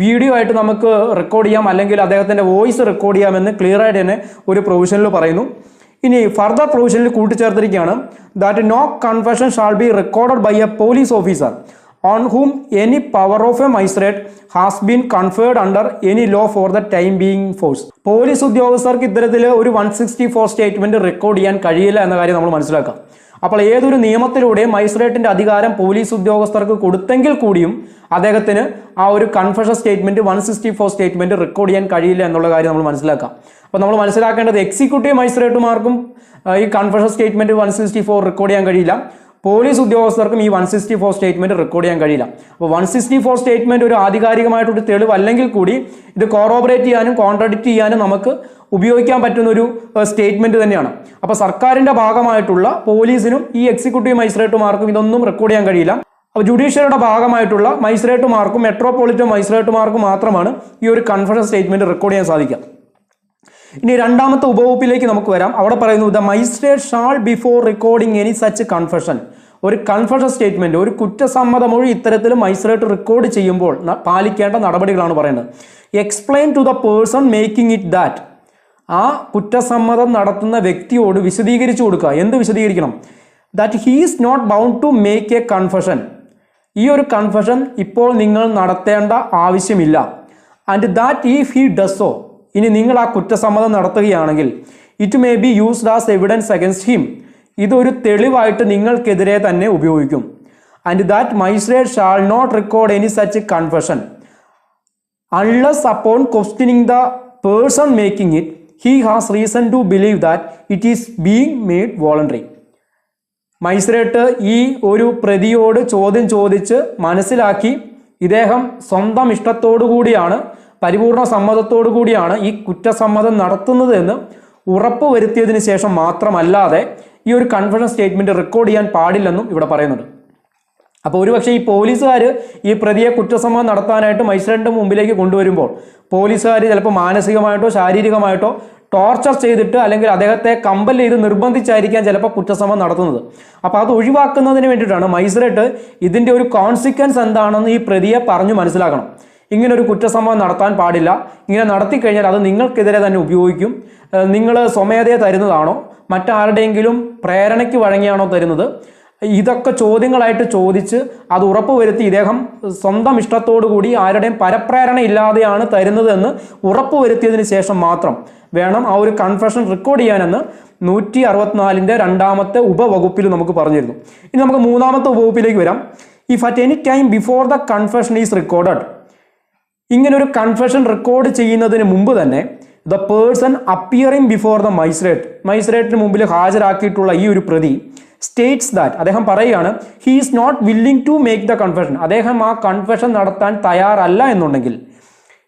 വീഡിയോ ആയിട്ട് നമുക്ക് റെക്കോർഡ് ചെയ്യാം, അല്ലെങ്കിൽ അദ്ദേഹത്തിൻ്റെ വോയിസ് റെക്കോർഡ് ചെയ്യാമെന്ന് ക്ലിയർ ആയിട്ട് തന്നെ ഒരു പ്രൊവിഷനിൽ പറയുന്നു. ഇനി ഫർദർ പ്രൊവിഷനിൽ കൂട്ടിച്ചേർത്തിരിക്കുകയാണ് that no confession shall be recorded by a police officer on whom any power of a magistrate has been conferred under any law for the time being force. Police ഉദ്യോഗസ്ഥർക്ക് ഇത്തരത്തിൽ ഒരു 164 സ്റ്റേറ്റ്മെന്റ് റെക്കോർഡ് ചെയ്യാൻ കഴിയില്ല എന്ന കാര്യം നമ്മൾ മനസ്സിലാക്കാം. അപ്പോൾ ഏതൊരു നിയമത്തിലൂടെ മജിസ്ട്രേറ്റിന്റെ അധികാരം പോലീസ് ഉദ്യോഗസ്ഥർക്ക് കൊടുത്തെങ്കിൽ കൂടിയും അദ്ദേഹത്തിന് ആ ഒരു കൺഫെഷൻ സ്റ്റേറ്റ്മെന്റ് 164 സ്റ്റേറ്റ്മെന്റ് റെക്കോർഡ് ചെയ്യാൻ കഴിയില്ല എന്നുള്ള കാര്യം നമ്മൾ മനസ്സിലാക്കാം. അപ്പോൾ നമ്മൾ മനസ്സിലാക്കേണ്ടത് എക്സിക്യൂട്ടീവ് മജിസ്ട്രേറ്റുമാർക്കും ഈ കൺഫെഷൻ സ്റ്റേറ്റ്മെന്റ് 164 റെക്കോർഡ് ചെയ്യാൻ കഴിയില്ല, പോലീസ് ഉദ്യോഗസ്ഥർക്കും ഈ 164 സ്റ്റേറ്റ്മെന്റ് റെക്കോർഡ് ചെയ്യാൻ കഴിയില്ല. അപ്പോൾ 164 സ്റ്റേറ്റ്മെന്റ് ഒരു ആധികാരികമായിട്ടൊരു തെളിവ് അല്ലെങ്കിൽ കൂടി ഇത് കോറോബറേറ്റ് ചെയ്യാനും കോൺട്രഡിക്റ്റ് ചെയ്യാനും നമുക്ക് ഉപയോഗിക്കാൻ പറ്റുന്ന ഒരു സ്റ്റേറ്റ്മെന്റ് തന്നെയാണ്. അപ്പോൾ സർക്കാരിന്റെ ഭാഗമായിട്ടുള്ള പോലീസിനും ഈ എക്സിക്യൂട്ടീവ് മജിസ്ട്രേറ്റുമാർക്കും ഇതൊന്നും റെക്കോർഡ് ചെയ്യാൻ കഴിയില്ല. അപ്പോൾ ജുഡീഷ്യറിയുടെ ഭാഗമായിട്ടുള്ള മജിസ്ട്രേറ്റുമാർക്കും മെട്രോപൊളിറ്റൻ മജിസ്ട്രേറ്റുമാർക്കും മാത്രമാണ് ഈ ഒരു കൺഫെഷൻ സ്റ്റേറ്റ്മെന്റ് റെക്കോർഡ് ചെയ്യാൻ സാധിക്കുക. ഇനി രണ്ടാമത്തെ ഉപവകുപ്പിലേക്ക് നമുക്ക് വരാം. അവിടെ പറയുന്നു the magistrate shall before recording any such confession. ഒരു കൺഫെഷൻ സ്റ്റേറ്റ്മെന്റ്, ഒരു കുറ്റസമ്മതമൊഴി ഇത്തരത്തിൽ മജിസ്ട്രേറ്റ് റെക്കോർഡ് ചെയ്യുമ്പോൾ പാലിക്കേണ്ട നടപടികളാണ് പറയുന്നത്. Explain to the person making it that. ആ കുറ്റസമ്മതം നടത്തുന്ന വ്യക്തിയോട് വിശദീകരിച്ചു കൊടുക്കുക. എന്ത് വിശദീകരിക്കണം? That he is not bound to make a confession. ഈ ഒരു കൺഫെഷൻ ഇപ്പോൾ നിങ്ങൾ നടത്തേണ്ട ആവശ്യമില്ല. And that if he does so, ഇനി നിങ്ങൾ ആ കുറ്റസമ്മതം നടത്തുകയാണെങ്കിൽ it may be used as evidence against him, ഇതൊരു തെളിവായിട്ട് നിങ്ങൾക്കെതിരെ തന്നെ ഉപയോഗിക്കും. And that magistrate shall not record any such confession unless upon questioning the person making it he has reason to believe that it is being made voluntary. Magistrate ഈ ഒരു പ്രതിയോട് ചോദ്യം ചോദിച്ച് മനസ്സിലാക്കി ഇദ്ദേഹം സ്വന്തം ഇഷ്ടത്തോടു കൂടിയാണ്, പരിപൂർണ സമ്മതത്തോടു കൂടിയാണ് ഈ കുറ്റസമ്മതം നടത്തുന്നത് എന്ന് ഉറപ്പ് വരുത്തിയതിന് ശേഷം മാത്രമല്ലാതെ ഈ ഒരു കൺഫെഷൻ സ്റ്റേറ്റ്മെന്റ് റെക്കോർഡ് ചെയ്യാൻ പാടില്ലെന്നും ഇവിടെ പറയുന്നുണ്ട്. അപ്പോൾ ഒരുപക്ഷെ ഈ പോലീസുകാർ ഈ പ്രതിയെ കുറ്റസമ്മതം നടത്താനായിട്ട് മജിസ്ട്രേറ്റിന്റെ മുമ്പിലേക്ക് കൊണ്ടുവരുമ്പോൾ പോലീസുകാർ ചിലപ്പോൾ മാനസികമായിട്ടോ ശാരീരികമായിട്ടോ ടോർച്ചർ ചെയ്തിട്ട് അല്ലെങ്കിൽ അദ്ദേഹത്തെ കമ്പൽ ചെയ്ത് നിർബന്ധിച്ചായിരിക്കാം ചിലപ്പോൾ കുറ്റസമ്മതം നടത്തുന്നത്. അപ്പോൾ അത് ഒഴിവാക്കുന്നതിന് വേണ്ടിയിട്ടാണ് മജിസ്ട്രേറ്റ് ഇതിൻ്റെ ഒരു കോൺസിക്വൻസ് എന്താണെന്ന് ഈ പ്രതിയെ പറഞ്ഞു മനസ്സിലാക്കണം. ഇങ്ങനെ ഒരു കുറ്റസമ്മതം നടത്താൻ പാടില്ല, ഇങ്ങനെ നടത്തി കഴിഞ്ഞാൽ അത് നിങ്ങൾക്കെതിരെ തന്നെ ഉപയോഗിക്കും, നിങ്ങൾ സ്വമേധയെ തരുന്നതാണോ മറ്റാരുടെയെങ്കിലും പ്രേരണയ്ക്ക് വഴങ്ങിയാണോ തരുന്നത്, ഇതൊക്കെ ചോദ്യങ്ങളായിട്ട് ചോദിച്ച് അത് ഉറപ്പുവരുത്തി ഇദ്ദേഹം സ്വന്തം ഇഷ്ടത്തോടു കൂടി ആരുടെയും പരപ്രേരണ ഇല്ലാതെയാണ് തരുന്നതെന്ന് ഉറപ്പുവരുത്തിയതിന് ശേഷം മാത്രം വേണം ആ ഒരു കൺഫെഷൻ റെക്കോർഡ് ചെയ്യാനെന്ന് 164 രണ്ടാമത്തെ ഉപവകുപ്പിൽ നമുക്ക് പറഞ്ഞിരുന്നു. ഇനി നമുക്ക് മൂന്നാമത്തെ ഉപവകുപ്പിലേക്ക് വരാം. If at any time before the confession is recorded, ഇങ്ങനൊരു കൺഫെഷൻ റെക്കോർഡ് ചെയ്യുന്നതിന് മുമ്പ് തന്നെ the person appearing before the മജിസ്ട്രേറ്റിന് മുമ്പിൽ ഹാജരാക്കിയിട്ടുള്ള ഈ ഒരു പ്രതി സ്റ്റേറ്റ്സ് ദാറ്റ്, അദ്ദേഹം പറയുകയാണ് he is not willing to make the confession, അദ്ദേഹം ആ കൺഫെഷൻ നടത്താൻ തയ്യാറല്ല എന്നുണ്ടെങ്കിൽ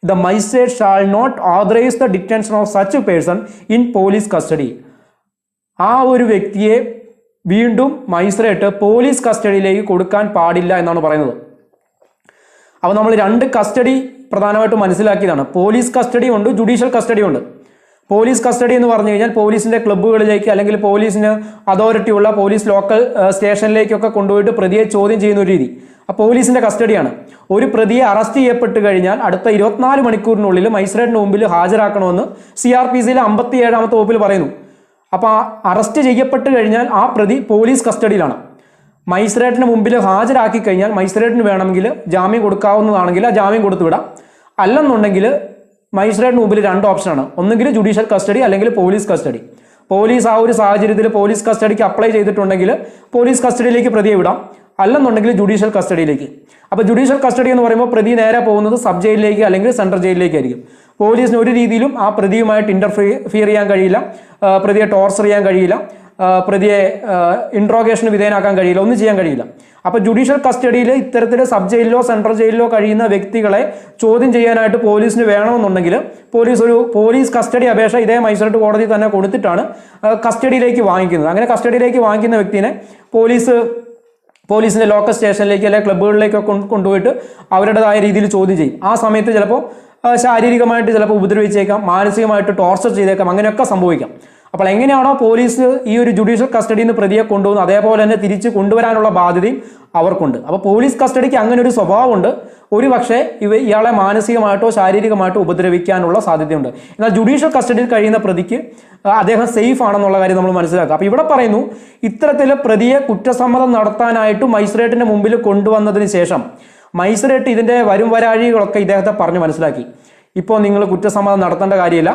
the magistrate shall not authorise the detention of such a person in police custody, ആ ഒരു വ്യക്തിയെ വീണ്ടും മജിസ്ട്രേറ്റ് പോലീസ് കസ്റ്റഡിയിലേക്ക് കൊടുക്കാൻ പാടില്ല എന്നാണ് പറയുന്നത്. അപ്പോൾ നമ്മൾ രണ്ട് കസ്റ്റഡി പ്രധാനമായിട്ടും മനസ്സിലാക്കിയതാണ്. പോലീസ് കസ്റ്റഡി ഉണ്ട്, ജുഡീഷ്യൽ കസ്റ്റഡി ഉണ്ട്. പോലീസ് കസ്റ്റഡി എന്ന് പറഞ്ഞു കഴിഞ്ഞാൽ പോലീസിൻ്റെ ക്ലബ്ബുകളിലേക്ക് അല്ലെങ്കിൽ പോലീസിന് അതോറിറ്റി ഉള്ള പോലീസ് ലോക്കൽ സ്റ്റേഷനിലേക്കൊക്കെ കൊണ്ടുപോയിട്ട് പ്രതിയെ ചോദ്യം ചെയ്യുന്ന ഒരു രീതി, ആ പോലീസിൻ്റെ കസ്റ്റഡിയാണ്. ഒരു പ്രതിയെ അറസ്റ്റ് ചെയ്യപ്പെട്ട് കഴിഞ്ഞാൽ അടുത്ത 24 മണിക്കൂറിനുള്ളിൽ മജിസ്ട്രേറ്റിന് മുമ്പിൽ ഹാജരാക്കണമെന്ന് CRPCയിലെ 57ാമത്തെ വകുപ്പിൽ പറയുന്നു. അപ്പോൾ ആ അറസ്റ്റ് ചെയ്യപ്പെട്ട് കഴിഞ്ഞാൽ ആ പ്രതി പോലീസ് കസ്റ്റഡിയിലാണ്. മജിസ്ട്രേറ്റിന് മുമ്പിൽ ഹാജരാക്കി കഴിഞ്ഞാൽ മജിസ്ട്രേറ്റിന് വേണമെങ്കിൽ ജാമ്യം കൊടുക്കാവുന്നതാണെങ്കിൽ ആ ജാമ്യം കൊടുത്തു വിടാം. അല്ലെന്നുണ്ടെങ്കിൽ മജിസ്ട്രേറ്റിന് മുമ്പിൽ രണ്ട് ഓപ്ഷനാണ്, ഒന്നുകിൽ ജുഡീഷ്യൽ കസ്റ്റഡി അല്ലെങ്കിൽ പോലീസ് കസ്റ്റഡി. പോലീസ് ആ ഒരു സാഹചര്യത്തിൽ പോലീസ് കസ്റ്റഡിക്ക് അപ്ലൈ ചെയ്തിട്ടുണ്ടെങ്കിൽ പോലീസ് കസ്റ്റഡിയിലേക്ക് പ്രതിയെ വിടാം, അല്ലെന്നുണ്ടെങ്കിൽ ജുഡീഷ്യൽ കസ്റ്റഡിയിലേക്ക്. അപ്പോൾ ജുഡീഷ്യൽ കസ്റ്റഡി എന്ന് പറയുമ്പോൾ പ്രതി നേരെ പോകുന്നത് സബ് ജയിലിലേക്ക് അല്ലെങ്കിൽ സെൻട്രൽ ജയിലിലേക്കായിരിക്കും. പോലീസിന് ഒരു രീതിയിലും ആ പ്രതിയുമായിട്ട് ഇന്റർഫിയർ ചെയ്യാൻ കഴിയില്ല, പ്രതിയെ ടോർച്ചർ ചെയ്യാൻ കഴിയില്ല, പ്രതിയെ ഇൻട്രോഗേഷന് വിധേയനാക്കാൻ കഴിയില്ല, ഒന്നും ചെയ്യാൻ കഴിയില്ല. അപ്പോൾ ജുഡീഷ്യൽ കസ്റ്റഡിയിൽ ഇത്തരത്തിൽ സബ് ജയിലിലോ സെൻട്രൽ ജയിലിലോ കഴിയുന്ന വ്യക്തികളെ ചോദ്യം ചെയ്യാനായിട്ട് പോലീസിന് വേണമെന്നുണ്ടെങ്കിൽ പോലീസ് കസ്റ്റഡി അപേക്ഷ ഇതേ മജിസ്ട്രേറ്റ് കോടതി തന്നെ കൊടുത്തിട്ടാണ് കസ്റ്റഡിയിലേക്ക് വാങ്ങിക്കുന്നത്. അങ്ങനെ കസ്റ്റഡിയിലേക്ക് വാങ്ങിക്കുന്ന വ്യക്തിനെ പോലീസിൻ്റെ ലോക്കൽ സ്റ്റേഷനിലേക്ക് അല്ലെങ്കിൽ ക്ലബ്ബുകളിലേക്കൊക്കെ കൊണ്ടുപോയിട്ട് അവരുടേതായ രീതിയിൽ ചോദ്യം ചെയ്യും. ആ സമയത്ത് ചിലപ്പോൾ ശാരീരികമായിട്ട് ചിലപ്പോൾ ഉപദ്രവിച്ചേക്കാം, മാനസികമായിട്ട് ടോർച്ചർ ചെയ്തേക്കാം, അങ്ങനെയൊക്കെ സംഭവിക്കാം. അപ്പോൾ എങ്ങനെയാണോ പോലീസ് ഈ ഒരു ജുഡീഷ്യൽ കസ്റ്റഡിയിൽ നിന്ന് പ്രതിയെ കൊണ്ടുപോകുന്നത് അതേപോലെ തന്നെ തിരിച്ച് കൊണ്ടുവരാനുള്ള ബാധ്യതയും അവർക്കുണ്ട്. അപ്പോൾ പോലീസ് കസ്റ്റഡിക്ക് അങ്ങനെ ഒരു സ്വഭാവമുണ്ട്, ഒരു പക്ഷേ ഇയാളെ മാനസികമായിട്ടോ ശാരീരികമായിട്ടോ ഉപദ്രവിക്കാനുള്ള സാധ്യതയുണ്ട്. എന്നാൽ ജുഡീഷ്യൽ കസ്റ്റഡിയിൽ കഴിയുന്ന പ്രതിക്ക് അദ്ദേഹം സേഫ് ആണെന്നുള്ള കാര്യം നമ്മൾ മനസ്സിലാക്കുക. അപ്പോൾ ഇവിടെ പറയുന്നു ഇത്തരത്തിൽ പ്രതിയെ കുറ്റസമ്മതം നടത്താനായിട്ട് മജിസ്ട്രേറ്റിന്റെ മുമ്പിൽ കൊണ്ടുവന്നതിന് ശേഷം മജിസ്ട്രേറ്റ് ഇതിൻ്റെ വരും വരാഴികളൊക്കെ ഇദ്ദേഹത്തെ പറഞ്ഞ് മനസ്സിലാക്കി. ഇപ്പോൾ നിങ്ങൾ കുറ്റസമ്മതം നടത്തേണ്ട കാര്യമില്ല,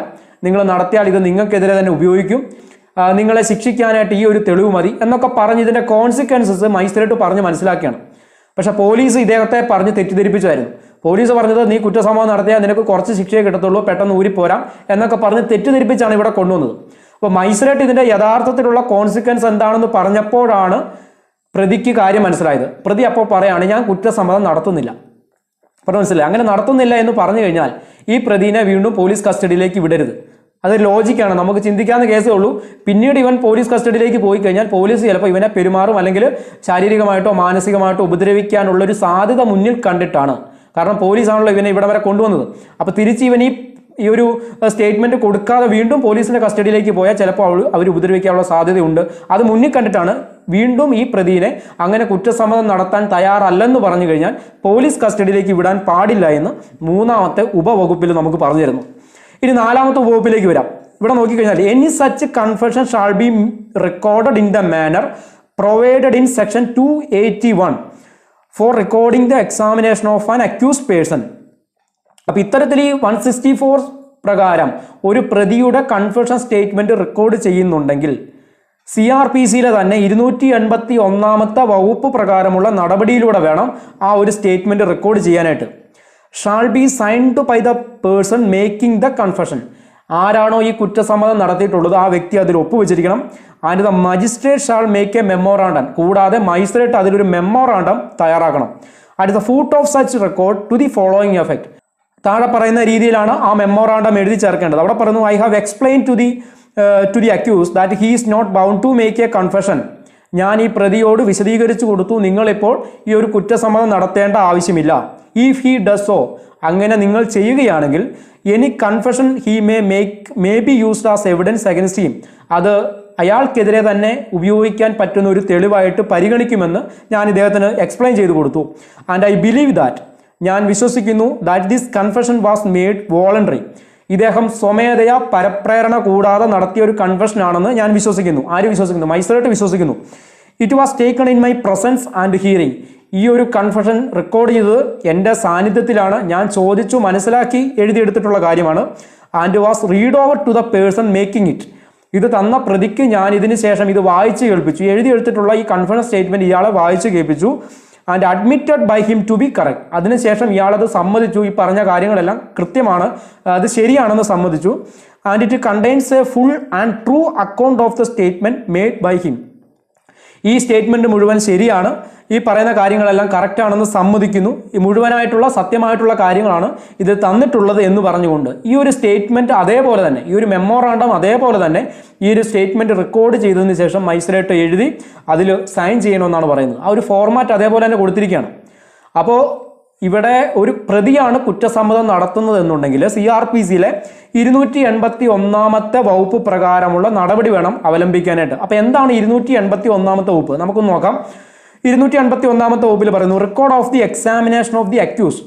നിങ്ങൾ നടത്തിയാൽ ഇത് നിങ്ങൾക്കെതിരെ തന്നെ ഉപയോഗിക്കും, നിങ്ങളെ ശിക്ഷിക്കാനായിട്ട് ഈ ഒരു തെളിവ് മതി എന്നൊക്കെ പറഞ്ഞ് ഇതിൻ്റെ കോൺസിക്വൻസസ് മജിസ്ട്രേറ്റ് പറഞ്ഞ് മനസ്സിലാക്കിയാണ്. പക്ഷേ പോലീസ് ഇദ്ദേഹത്തെ പറഞ്ഞ് തെറ്റിദ്ധരിപ്പിച്ചായിരുന്നു. പോലീസ് പറഞ്ഞത് നീ കുറ്റസമ്മതം നടത്തിയാൽ നിനക്ക് കുറച്ച് ശിക്ഷയെ കിട്ടത്തുള്ളൂ, പെട്ടെന്ന് ഊരിപ്പോരാം എന്നൊക്കെ പറഞ്ഞ് തെറ്റിദ്ധരിപ്പിച്ചാണ് ഇവിടെ കൊണ്ടുവന്നത്. അപ്പോൾ മജിസ്ട്രേറ്റ് ഇതിൻ്റെ യഥാർത്ഥത്തിലുള്ള കോൺസിക്വൻസ് എന്താണെന്ന് പറഞ്ഞപ്പോഴാണ് പ്രതിക്ക് കാര്യം മനസ്സിലായത്. പ്രതി അപ്പോൾ പറയാണ് ഞാൻ കുറ്റസമ്മതം നടത്തുന്നില്ല. പറഞ്ഞു മനസ്സിലായി. അങ്ങനെ നടത്തുന്നില്ല എന്ന് പറഞ്ഞു കഴിഞ്ഞാൽ ഈ പ്രതിനെ വീണ്ടും പോലീസ് കസ്റ്റഡിയിലേക്ക് വിടരുത്. അത് ലോജിക്കാണ്, നമുക്ക് ചിന്തിക്കാവുന്ന കേസേ ഉള്ളൂ. പിന്നീട് ഇവൻ പോലീസ് കസ്റ്റഡിയിലേക്ക് പോയി കഴിഞ്ഞാൽ പോലീസ് ചിലപ്പോൾ ഇവനെ പെരുമാറും അല്ലെങ്കിൽ ശാരീരികമായിട്ടോ മാനസികമായിട്ടോ ഉപദ്രവിക്കാനുള്ളൊരു സാധ്യത മുന്നിൽ കണ്ടിട്ടാണ്. കാരണം പോലീസാണല്ലോ ഇവനെ ഇവിടെ വരെ കൊണ്ടുവന്നത്. അപ്പോൾ തിരിച്ച് ഇവൻ ഈ ഒരു സ്റ്റേറ്റ്മെന്റ് കൊടുക്കാതെ വീണ്ടും പോലീസിന്റെ കസ്റ്റഡിയിലേക്ക് പോയാൽ ചിലപ്പോൾ അവർ ഉപദ്രവിക്കാനുള്ള സാധ്യതയുണ്ട്. അത് മുന്നിൽ കണ്ടിട്ടാണ് വീണ്ടും ഈ പ്രതിയെ അങ്ങനെ കുറ്റസമ്മതം നടത്താൻ തയ്യാറല്ലെന്ന് പറഞ്ഞു കഴിഞ്ഞാൽ പോലീസ് കസ്റ്റഡിയിലേക്ക് വിടാൻ പാടില്ല എന്ന് മൂന്നാമത്തെ ഉപവകുപ്പിൽ നമുക്ക് പറഞ്ഞു തരുന്നു. ഇനി നാലാമത്തെ ഉപവകുപ്പിലേക്ക് വരാം. ഇവിടെ നോക്കിക്കഴിഞ്ഞാൽ any such confession shall be recorded in the manner provided in section 281 four recording the examination of an accused person. അപ്പോൾ ഇത്തരത്തിൽ ഈ 164 പ്രകാരം ഒരു പ്രതിയുടെ കൺഫെഷൻ സ്റ്റേറ്റ്മെന്റ് റെക്കോർഡ് ചെയ്യുന്നുണ്ടെങ്കിൽ CRPCയിലെ തന്നെ 281ാമത്തെ വകുപ്പ് പ്രകാരമുള്ള നടപടിയിലൂടെ വേണം ആ ഒരു സ്റ്റേറ്റ്മെന്റ് റെക്കോർഡ് ചെയ്യാനായിട്ട്. Shall be signed by the person making the confession. ആരാണോ ഈ കുറ്റസമ്മതം നടത്തിയിട്ടുള്ളത് ആ വ്യക്തി അതിൽ ഒപ്പുവെച്ചിരിക്കണം. And the magistrate shall make a memorandum. കൂടാതെ മജിസ്ട്രേറ്റ് അതിലൊരു മെമ്മോറാണ്ടം തയ്യാറാക്കണം. At the foot of such record to the following effect. താഴെ പറയുന്ന രീതിയിലാണ് ആ മെമ്മോറാണ്ടം എഴുതി ചേർക്കേണ്ടത്. അവിടെ പറയുന്നു, I have explain to the accuse that he is not bound to make a confession. ഞാൻ ഈ പ്രതിയോട് വിശദീകരിച്ചു കൊടുത്തു, നിങ്ങളിപ്പോൾ ഈ ഒരു കുറ്റസമ്മതം നടത്തേണ്ട ആവശ്യമില്ല. ഇഫ് ഹി ഡസ് സോ, അങ്ങനെ നിങ്ങൾ ചെയ്യുകയാണെങ്കിൽ, any confession he may be used as evidence against him, അത് അയാൾക്കെതിരെ തന്നെ ഉപയോഗിക്കാൻ പറ്റുന്ന ഒരു തെളിവായിട്ട് പരിഗണിക്കുമെന്ന് ഞാൻ ഇദ്ദേഹത്തിന് എക്സ്പ്ലെയിൻ ചെയ്തു കൊടുത്തു. ആൻഡ് ഐ ബിലീവ് ദാറ്റ്, ഞാൻ വിശ്വസിക്കുന്നു, that this confession was made voluntary, ഇദ്ദേഹം സ്വമേധയാ പരപ്രേരണ കൂടാതെ നടത്തിയ ഒരു കൺഫെഷൻ ആണെന്ന് ഞാൻ വിശ്വസിക്കുന്നു. ആര് വിശ്വസിക്കുന്നു? മജിസ്ട്രേറ്റ് വിശ്വസിക്കുന്നു. It was taken in my presence and hearing, ഈ ഒരു കൺഫെഷൻ റെക്കോർഡ് ചെയ്തത് എൻ്റെ സാന്നിധ്യത്തിലാണ്, ഞാൻ ചോദിച്ചു മനസ്സിലാക്കി എഴുതിയെടുത്തിട്ടുള്ള കാര്യമാണ്. And was read over to the person making it, ഇത് തന്ന പ്രതിക്ക് ഞാൻ ഇതിന് ശേഷം ഇത് വായിച്ച് കേൾപ്പിച്ചു. എഴുതിയെടുത്തിട്ടുള്ള ഈ കൺഫെഷൻ സ്റ്റേറ്റ്മെന്റ് ഇയാളെ വായിച്ച് കേൾപ്പിച്ചു. And admitted by him to be correct, അതിനുശേഷം ഇയാളത് സമ്മതിച്ചു, ഈ പറഞ്ഞ കാര്യങ്ങളെല്ലാം കൃത്യമാണ്, അത് ശരിയാണെന്ന് സമ്മതിച്ചു. And it contains a full and true account of the statement made by him, ഈ സ്റ്റേറ്റ്മെന്റ് മുഴുവൻ ശരിയാണ്, ഈ പറയുന്ന കാര്യങ്ങളെല്ലാം കറക്റ്റ് ആണെന്ന് സമ്മതിക്കുന്നു, ഈ മുഴുവനായിട്ടുള്ള സത്യമായിട്ടുള്ള കാര്യങ്ങളാണ് ഇത് തന്നിട്ടുള്ളത് എന്ന് പറഞ്ഞുകൊണ്ട് ഈ ഒരു സ്റ്റേറ്റ്മെന്റ് അതേപോലെ തന്നെ, ഈ ഒരു മെമ്മോറാണ്ടം അതേപോലെ തന്നെ ഈ ഒരു സ്റ്റേറ്റ്മെന്റ് റെക്കോർഡ് ചെയ്തതിന് ശേഷം മജിസ്ട്രേറ്റ് എഴുതി അതിൽ സൈൻ ചെയ്യണമെന്നാണ് പറയുന്നത്. ആ ഒരു ഫോർമാറ്റ് അതേപോലെ തന്നെ കൊടുത്തിരിക്കുകയാണ്. അപ്പോൾ ഇവിടെ ഒരു പ്രതിയാണ് കുറ്റസമ്മതം നടത്തുന്നത് എന്നുണ്ടെങ്കിൽ CRPCയിലെ 281 വകുപ്പ് പ്രകാരമുള്ള നടപടി വേണം അവലംബിക്കാനായിട്ട്. അപ്പോൾ എന്താണ് 281 വകുപ്പ്? നമുക്കൊന്ന് നോക്കാം. 281 വകുപ്പിൽ പറയുന്നു, record of the examination of the accused,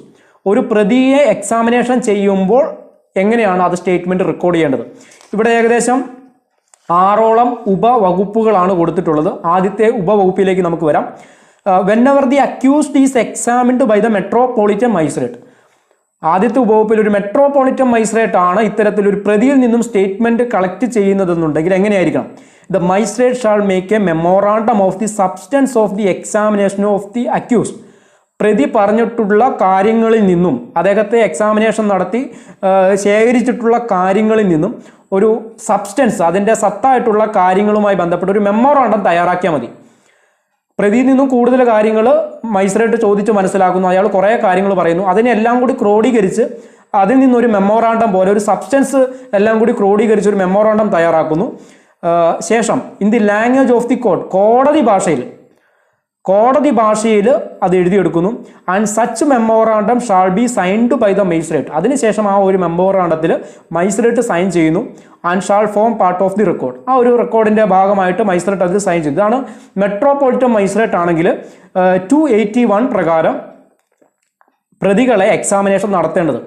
ഒരു പ്രതിയെ എക്സാമിനേഷൻ ചെയ്യുമ്പോൾ എങ്ങനെയാണ് അത് സ്റ്റേറ്റ്മെന്റ് റെക്കോർഡ് ചെയ്യേണ്ടത്. ഇവിടെ ഏകദേശം 6ഓളം ഉപവകുപ്പുകളാണ് കൊടുത്തിട്ടുള്ളത്. ആദ്യത്തെ ഉപവകുപ്പിലേക്ക് നമുക്ക് വരാം. whenever the accused is examined by the metropolitan magistrate, ആദ്യത്തെ ഉപവകുപ്പിൽ ഒരു മെട്രോപൊളിറ്റൻ മജിസ്ട്രേറ്റ് ആണ് ഇത്തരത്തിലൊരു പ്രതിയിൽ നിന്നും സ്റ്റേറ്റ്മെന്റ് കളക്ട് ചെയ്യുന്നതെന്നുണ്ടെങ്കിൽ എങ്ങനെയായിരിക്കണം? The magistrate shall make a memorandum of the substance of the examination of the accused, പ്രതി പറഞ്ഞിട്ടുള്ള കാര്യങ്ങളിൽ നിന്നും, അദ്ദേഹത്തെ എക്സാമിനേഷൻ നടത്തി ശേഖരിച്ചിട്ടുള്ള കാര്യങ്ങളിൽ നിന്നും ഒരു സബ്സ്റ്റൻസ്, അതിൻ്റെ സത്തായിട്ടുള്ള കാര്യങ്ങളുമായി ബന്ധപ്പെട്ട ഒരു മെമ്മോറാണ്ടം തയ്യാറാക്കിയാൽ മതി. പ്രതിയിൽ നിന്നും കൂടുതൽ കാര്യങ്ങൾ മജിസ്ട്രേറ്റ് ചോദിച്ച് മനസ്സിലാക്കുന്നു, അയാൾ കുറേ കാര്യങ്ങൾ പറയുന്നു, അതിനെല്ലാം കൂടി ക്രോഡീകരിച്ച് അതിൽ നിന്നൊരു മെമ്മോറാണ്ടം പോലെ ഒരു സബ്സ്റ്റൻസ് എല്ലാം കൂടി ക്രോഡീകരിച്ച് ഒരു മെമ്മോറാണ്ടം തയ്യാറാക്കുന്നു. ശേഷം in the language of the court, കോടതി ഭാഷയിൽ അത് എഴുതിയെടുക്കുന്നു. And such memorandum shall be signed by the magistrate, അതിനുശേഷം ആ ഒരു മെമ്മോറാണ്ടത്തിൽ മജിസ്ട്രേറ്റ് സൈൻ ചെയ്യുന്നു. And shall form part of the record, ആ ഒരു റെക്കോർഡിന്റെ ഭാഗമായിട്ട് മജിസ്ട്രേറ്റ് അതിൽ സൈൻ ചെയ്തു. ഇതാണ് മെട്രോപൊളിറ്റൻ മജിസ്ട്രേറ്റ് ആണെങ്കിൽ 281 പ്രകാരം പ്രതികളെ എക്സാമിനേഷൻ നടത്തേണ്ടത്.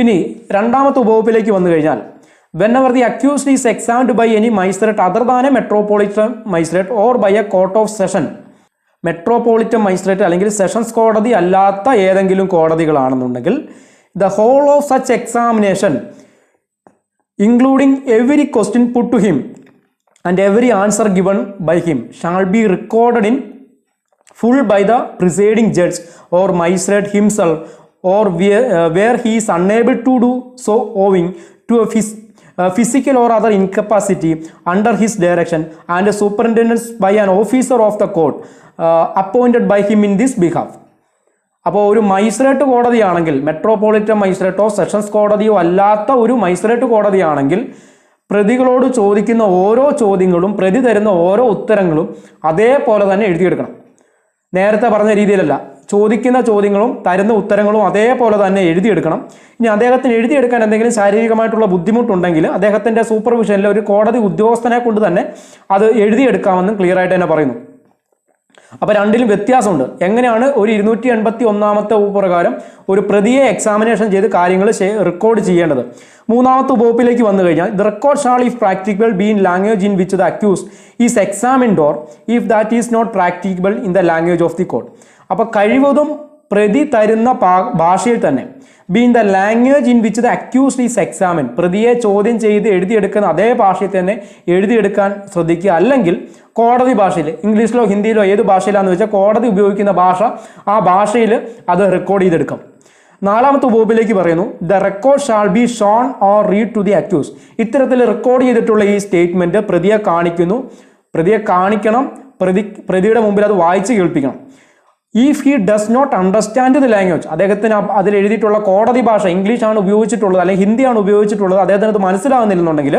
ഇനി രണ്ടാമത്തെ ഉപവകുപ്പിലേക്ക് വന്നു കഴിഞ്ഞാൽ, whenever the accused is examined by any magistrate other than a metropolitan magistrate or by a court of session, metropolitan magistrate അല്ലെങ്കിൽ സെഷൻസ് കോടതി അല്ലാത്ത ഏതെങ്കിലും കോടതികളാണെന്നുണ്ടെങ്കിൽ, the whole of such examination including every question put to him and every answer given by him shall be recorded in full by the presiding judge or magistrate himself or where he is unable to do so owing to a physical or other incapacity under his direction and superintendence by an officer of the court appointed by him in this behalf. അപ്പോൾ ഒരു magistrate കോടതിയാണെങ്കിൽ, metropolitan മജിസ്ട്രേറ്റോ sessions കോടതിയോ അല്ലാത്ത ഒരു magistrate കോടതിയാണെങ്കിൽ, പ്രതികളോട് ചോദിക്കുന്ന ഓരോ ചോദ്യങ്ങളും പ്രതി തരുന്ന ഓരോ ഉത്തരങ്ങളും അതേപോലെ തന്നെ എഴുതിയെടുക്കണം. നേരത്തെ പറഞ്ഞ രീതിയിലല്ല, ചോദിക്കുന്ന ചോദ്യങ്ങളും തരുന്ന ഉത്തരങ്ങളും അതേപോലെ തന്നെ എഴുതിയെടുക്കണം. ഇനി അദ്ദേഹത്തിന് എഴുതിയെടുക്കാൻ എന്തെങ്കിലും ശാരീരികമായിട്ടുള്ള ബുദ്ധിമുട്ടുണ്ടെങ്കിൽ അദ്ദേഹത്തിൻ്റെ സൂപ്പർവിഷനിൽ ഒരു കോടതി ഉദ്യോഗസ്ഥനെ കൊണ്ട് തന്നെ അത് എഴുതിയെടുക്കാമെന്നും ക്ലിയർ ആയിട്ട് തന്നെ പറയുന്നു. അപ്പോൾ രണ്ടിലും വ്യത്യാസമുണ്ട്. എങ്ങനെയാണ് ഒരു 281 ഉപപ്രകാരം ഒരു പ്രതിയെ എക്സാമിനേഷൻ ചെയ്ത് കാര്യങ്ങൾ റെക്കോർഡ് ചെയ്യേണ്ടത്? മൂന്നാമത്തെ ഉപവകുപ്പിലേക്ക് വന്നു കഴിഞ്ഞാൽ, the record shall if practicable be in language in which the accused is examined or if that is not practicable in the language of the court. അപ്പോൾ കഴിവതും പ്രതി തരുന്ന ഭാഷയിൽ തന്നെ, be in the language in which the accused is examined, പ്രതിയെ ചോദ്യം ചെയ്ത് എഴുതിയെടുക്കുന്ന അതേ ഭാഷയിൽ തന്നെ എഴുതിയെടുക്കാൻ ശ്രദ്ധിക്കുക. അല്ലെങ്കിൽ കോടതി ഭാഷയിൽ, ഇംഗ്ലീഷിലോ ഹിന്ദിയിലോ ഏത് ഭാഷയിലാണെന്ന് വെച്ചാൽ കോടതി ഉപയോഗിക്കുന്ന ഭാഷ, ആ ഭാഷയിൽ അത് റെക്കോർഡ് ചെയ്തെടുക്കാം. നാലാമത്തെ ഉപവകുപ്പിലേക്ക് പറയുന്നു, the record shall be shown or read to the accuse. ഇത്തരത്തിൽ റെക്കോർഡ് ചെയ്തിട്ടുള്ള ഈ സ്റ്റേറ്റ്മെന്റ് പ്രതിയെ കാണിക്കണം, പ്രതിയുടെ മുമ്പിൽ അത് വായിച്ച് കേൾപ്പിക്കണം. If he does not understand the language, അദ്ദേഹത്തിന് അതിൽ എഴുതിയിട്ടുള്ള കോടതി ഭാഷ ഇംഗ്ലീഷാണ് ഉപയോഗിച്ചിട്ടുള്ളത് അല്ലെങ്കിൽ ഹിന്ദിയാണ് ഉപയോഗിച്ചിട്ടുള്ളത്, അദ്ദേഹത്തിന് അത് മനസ്സിലാകുന്നില്ലെന്നുണ്ടെങ്കിൽ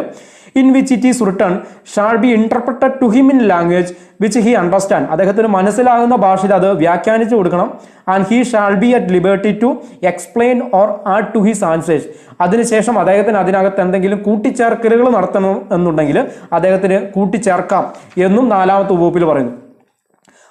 in which it is written shall be interpreted to him in language which he understand, അദ്ദേഹത്തിന് മനസ്സിലാകുന്ന ഭാഷയിൽ അത് വ്യാഖ്യാനിച്ചു കൊടുക്കണം. And he shall be at liberty to explain or add to his answers, അതിനുശേഷം അദ്ദേഹത്തിന് അതിനകത്ത് എന്തെങ്കിലും കൂട്ടിച്ചേർക്കലുകൾ നടത്തണം എന്നുണ്ടെങ്കിൽ അദ്ദേഹത്തിന് കൂട്ടിച്ചേർക്കാം എന്നും 4ാമത്തെ വകുപ്പിൽ പറയുന്നു.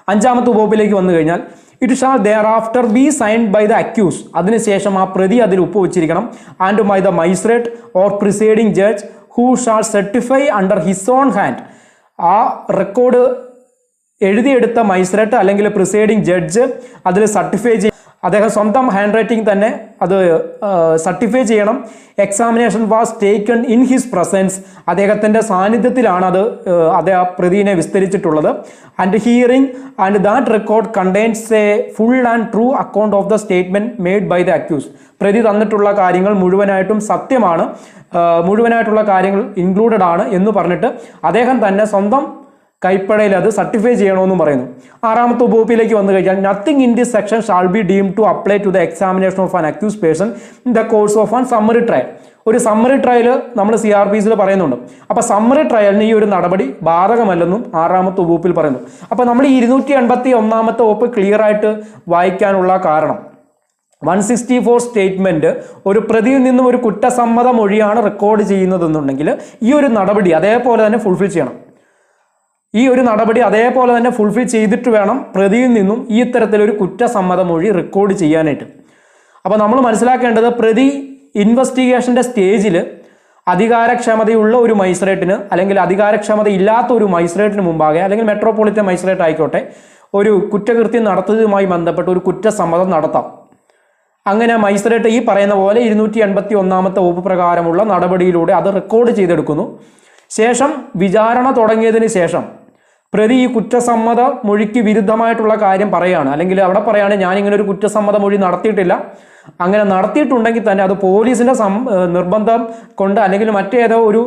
5ാമത്തെ വകുപ്പിലേക്ക് വന്നു കഴിഞ്ഞാൽ it shall thereafter be signed by the accuse, അതിനുശേഷം ആ പ്രതി അതിൽ ഒപ്പുവെച്ചിരിക്കണം. And by the magistrate or presiding judge who shall certify under his own hand, ആ റെക്കോർഡ് എഴുതിയെടുത്ത മജിസ്ട്രേറ്റ് അല്ലെങ്കിൽ പ്രിസൈഡിംഗ് ജഡ്ജ് അതിൽ സർട്ടിഫൈ ചെയ്യും, അദ്ദേഹം സ്വന്തം ഹാൻഡ് റൈറ്റിംഗ് തന്നെ അത് സർട്ടിഫൈ ചെയ്യണം. Examination was taken in his presence, അദ്ദേഹത്തിൻ്റെ സാന്നിധ്യത്തിലാണ് അത് ആ പ്രതിനെ വിസ്തരിച്ചിട്ടുള്ളത്. And hearing and that record contains a full and true account of the statement made by the accused, പ്രതി തന്നിട്ടുള്ള കാര്യങ്ങൾ മുഴുവനായിട്ടും സത്യമാണ്, മുഴുവനായിട്ടുള്ള കാര്യങ്ങൾ ഇൻക്ലൂഡഡ് ആണ് എന്ന് പറഞ്ഞിട്ട് അദ്ദേഹം തന്നെ സ്വന്തം കൈപ്പടയിൽ അത് സർട്ടിഫൈ ചെയ്യണമെന്നും പറയുന്നു. 6ാമത്തെ വകുപ്പിലേക്ക് വന്നു കഴിഞ്ഞാൽ nothing in this section shall be deem to apply to the examination of an accused person in the course of an summary trial. ഒരു സമ്മറി ട്രയൽ നമ്മൾ CRPCയിൽ പറയുന്നുണ്ട്. അപ്പോൾ സമ്മറി ട്രയലിന് ഈ ഒരു നടപടി ബാധകമല്ലെന്നും 6ാമത്തെ വകുപ്പിൽ പറയുന്നു. അപ്പോൾ നമ്മൾ ഈ 281ാമത്തെ വകുപ്പ് ക്ലിയർ ആയിട്ട് വായിക്കാനുള്ള കാരണം 164 സ്റ്റേറ്റ്മെന്റ് ഒരു പ്രതിയിൽ നിന്നും ഒരു കുറ്റസമ്മത മൊഴിയാണ് റെക്കോർഡ് ചെയ്യുന്നതെന്നുണ്ടെങ്കിൽ ഈ ഒരു നടപടി അതേപോലെ തന്നെ ഫുൾഫിൽ ചെയ്യണം. ഈ ഒരു നടപടി അതേപോലെ തന്നെ ഫുൾഫിൽ ചെയ്തിട്ട് വേണം പ്രതിയിൽ നിന്നും ഈ ഇത്തരത്തിലൊരു കുറ്റസമ്മത മൊഴി റെക്കോർഡ് ചെയ്യാനായിട്ട്. അപ്പോൾ നമ്മൾ മനസ്സിലാക്കേണ്ടത് പ്രതി ഇൻവെസ്റ്റിഗേഷൻ്റെ സ്റ്റേജിൽ അധികാരക്ഷമതയുള്ള ഒരു മജിസ്ട്രേറ്റിന് അല്ലെങ്കിൽ അധികാരക്ഷമത ഇല്ലാത്ത ഒരു മജിസ്ട്രേറ്റിന് മുമ്പാകെ അല്ലെങ്കിൽ മെട്രോപൊളിറ്റൻ മജിസ്ട്രേറ്റ് ആയിക്കോട്ടെ ഒരു കുറ്റകൃത്യം നടത്തിയതുമായി ബന്ധപ്പെട്ട് ഒരു കുറ്റസമ്മതം നടത്താം. അങ്ങനെ മജിസ്ട്രേറ്റ് ഈ പറയുന്ന പോലെ 281ാമത്തെ വകുപ്പ് പ്രകാരമുള്ള നടപടിയിലൂടെ അത് റെക്കോർഡ് ചെയ്തെടുക്കുന്നു. ശേഷം വിചാരണ തുടങ്ങിയതിന് ശേഷം പ്രതി ഈ കുറ്റസമ്മത മൊഴിക്ക് വിരുദ്ധമായിട്ടുള്ള കാര്യം പറയുകയാണ്, അല്ലെങ്കിൽ അവിടെ പറയുകയാണ് ഞാനിങ്ങനെ ഒരു കുറ്റസമ്മത മൊഴി നടത്തിയിട്ടില്ല, അങ്ങനെ നടത്തിയിട്ടുണ്ടെങ്കിൽ തന്നെ അത് പോലീസിൻ്റെ നിർബന്ധം കൊണ്ട് അല്ലെങ്കിൽ മറ്റേതോ ഒരു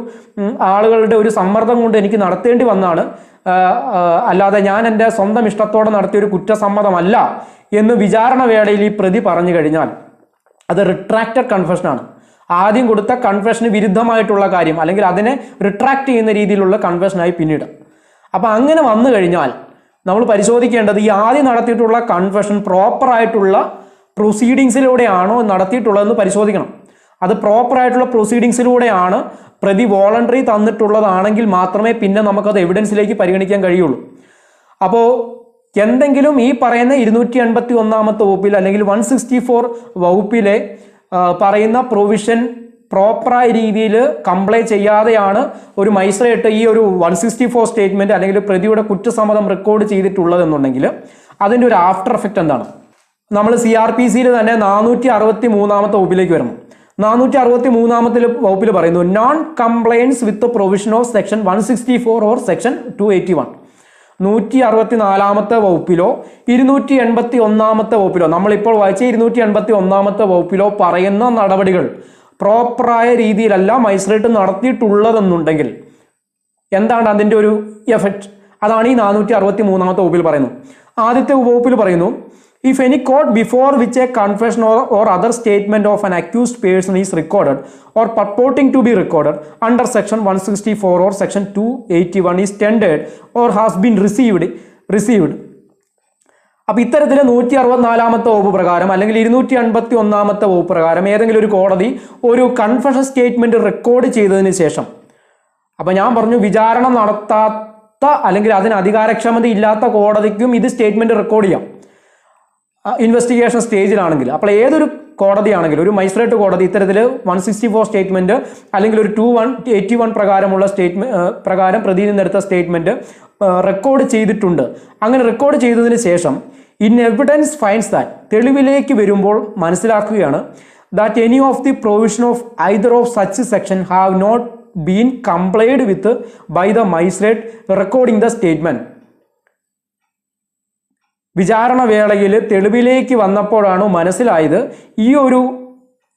ആളുകളുടെ ഒരു സമ്മർദ്ദം കൊണ്ട് എനിക്ക് നടത്തേണ്ടി വന്നാണ്, അല്ലാതെ ഞാൻ എൻ്റെ സ്വന്തം ഇഷ്ടത്തോടെ നടത്തിയൊരു കുറ്റസമ്മതമല്ല എന്ന് വിചാരണ വേളയിൽ ഈ പ്രതി പറഞ്ഞു കഴിഞ്ഞാൽ അത് റിട്രാക്റ്റഡ് കൺഫെഷനാണ്. ആദ്യം കൊടുത്ത കൺഫെഷന് വിരുദ്ധമായിട്ടുള്ള കാര്യം അല്ലെങ്കിൽ അതിനെ റിട്രാക്ട് ചെയ്യുന്ന രീതിയിലുള്ള കൺഫെഷനായി പിന്നീട്. അപ്പം അങ്ങനെ വന്നു കഴിഞ്ഞാൽ നമ്മൾ പരിശോധിക്കേണ്ടത് ഈ ആദ്യം നടത്തിയിട്ടുള്ള കൺഫെഷൻ പ്രോപ്പറായിട്ടുള്ള പ്രൊസീഡിങ്സിലൂടെയാണോ നടത്തിയിട്ടുള്ളതെന്ന് പരിശോധിക്കണം. അത് പ്രോപ്പറായിട്ടുള്ള പ്രൊസീഡിങ്സിലൂടെയാണ് പ്രതി വോളണ്ടറി തന്നിട്ടുള്ളതാണെങ്കിൽ മാത്രമേ പിന്നെ നമുക്കത് എവിഡൻസിലേക്ക് പരിഗണിക്കാൻ കഴിയുള്ളൂ. അപ്പോൾ എന്തെങ്കിലും ഈ പറയുന്ന 281ാമത്തെ വകുപ്പിൽ അല്ലെങ്കിൽ 164 വകുപ്പിലെ പറയുന്ന പ്രൊവിഷൻ പ്രോപ്പറായ രീതിയിൽ കംപ്ലൈ ചെയ്യാതെയാണ് ഒരു മജിസ്ട്രേറ്റ് ഈ ഒരു 164 സ്റ്റേറ്റ്മെന്റ് അല്ലെങ്കിൽ പ്രതിയുടെ കുറ്റസമ്മതം റെക്കോർഡ് ചെയ്തിട്ടുള്ളതെന്നുണ്ടെങ്കിൽ അതിൻ്റെ ഒരു ആഫ്റ്റർ എഫക്റ്റ് എന്താണ്? നമ്മൾ CRPCയിൽ തന്നെ 463ാമത്തെ വകുപ്പിലേക്ക് വരണം. 463ാമത്തെ വകുപ്പിൽ പറയുന്നു non compliance with provision of section 164 or section 281. 164ാമത്തെ വകുപ്പിലോ 281ാമത്തെ വകുപ്പിലോ നമ്മളിപ്പോൾ വായിച്ച 281ാമത്തെ വകുപ്പിലോ പറയുന്ന നടപടികൾ പ്രോപ്പറായ രീതിയിലല്ല മജിസ്ട്രേറ്റ് നടത്തിയിട്ടുള്ളതെന്നുണ്ടെങ്കിൽ എന്താണ് അതിൻ്റെ ഒരു എഫക്റ്റ്? അതാണ് ഈ 463ാമത്തെ വകുപ്പിൽ പറയുന്നു. ആദ്യത്തെ വകുപ്പിൽ പറയുന്നു if any court before which a confession or other statement of an accused person is recorded or purporting to be recorded under section 164 or section 281 is tendered or has been received. അപ്പോൾ ഇത്തരത്തിൽ 164ാമത്തെ വകുപ്പ് പ്രകാരം അല്ലെങ്കിൽ 281ാമത്തെ വകുപ്പ് പ്രകാരം ഏതെങ്കിലും ഒരു കോടതി ഒരു കൺഫെഷൻ സ്റ്റേറ്റ്മെന്റ് റെക്കോർഡ് ചെയ്തതിന് ശേഷം, അപ്പോൾ ഞാൻ പറഞ്ഞു വിചാരണ നടത്താത്ത അല്ലെങ്കിൽ അതിന് അധികാരക്ഷമത ഇല്ലാത്ത കോടതിക്കും ഇത് സ്റ്റേറ്റ്മെന്റ് റെക്കോർഡ് ചെയ്യാം ഇൻവെസ്റ്റിഗേഷൻ സ്റ്റേജിലാണെങ്കിൽ. അപ്പോൾ ഏതൊരു കോടതിയാണെങ്കിലും ഒരു മജിസ്ട്രേറ്റ് കോടതി ഇത്തരത്തിൽ 164 സ്റ്റേറ്റ്മെന്റ് അല്ലെങ്കിൽ ഒരു 281 പ്രകാരമുള്ള പ്രകാരം പ്രതിയിൽ നിന്നെടുത്ത സ്റ്റേറ്റ്മെന്റ് റെക്കോർഡ് ചെയ്തിട്ടുണ്ട്. അങ്ങനെ റെക്കോർഡ് ചെയ്തതിന് ശേഷം ഇൻ എവിഡൻസ് ഫൈൻഡ്സ് ദാറ്റ് തെളിവിലേക്ക് വരുമ്പോൾ മനസ്സിലാക്കുകയാണ് that any of the provision of either of such section have not been complied with by the magistrate recording the statement. വിചാരണ വേളയിൽ തെളിവിലേക്ക് വന്നപ്പോഴാണ് മനസ്സിലായത് ഈ ഒരു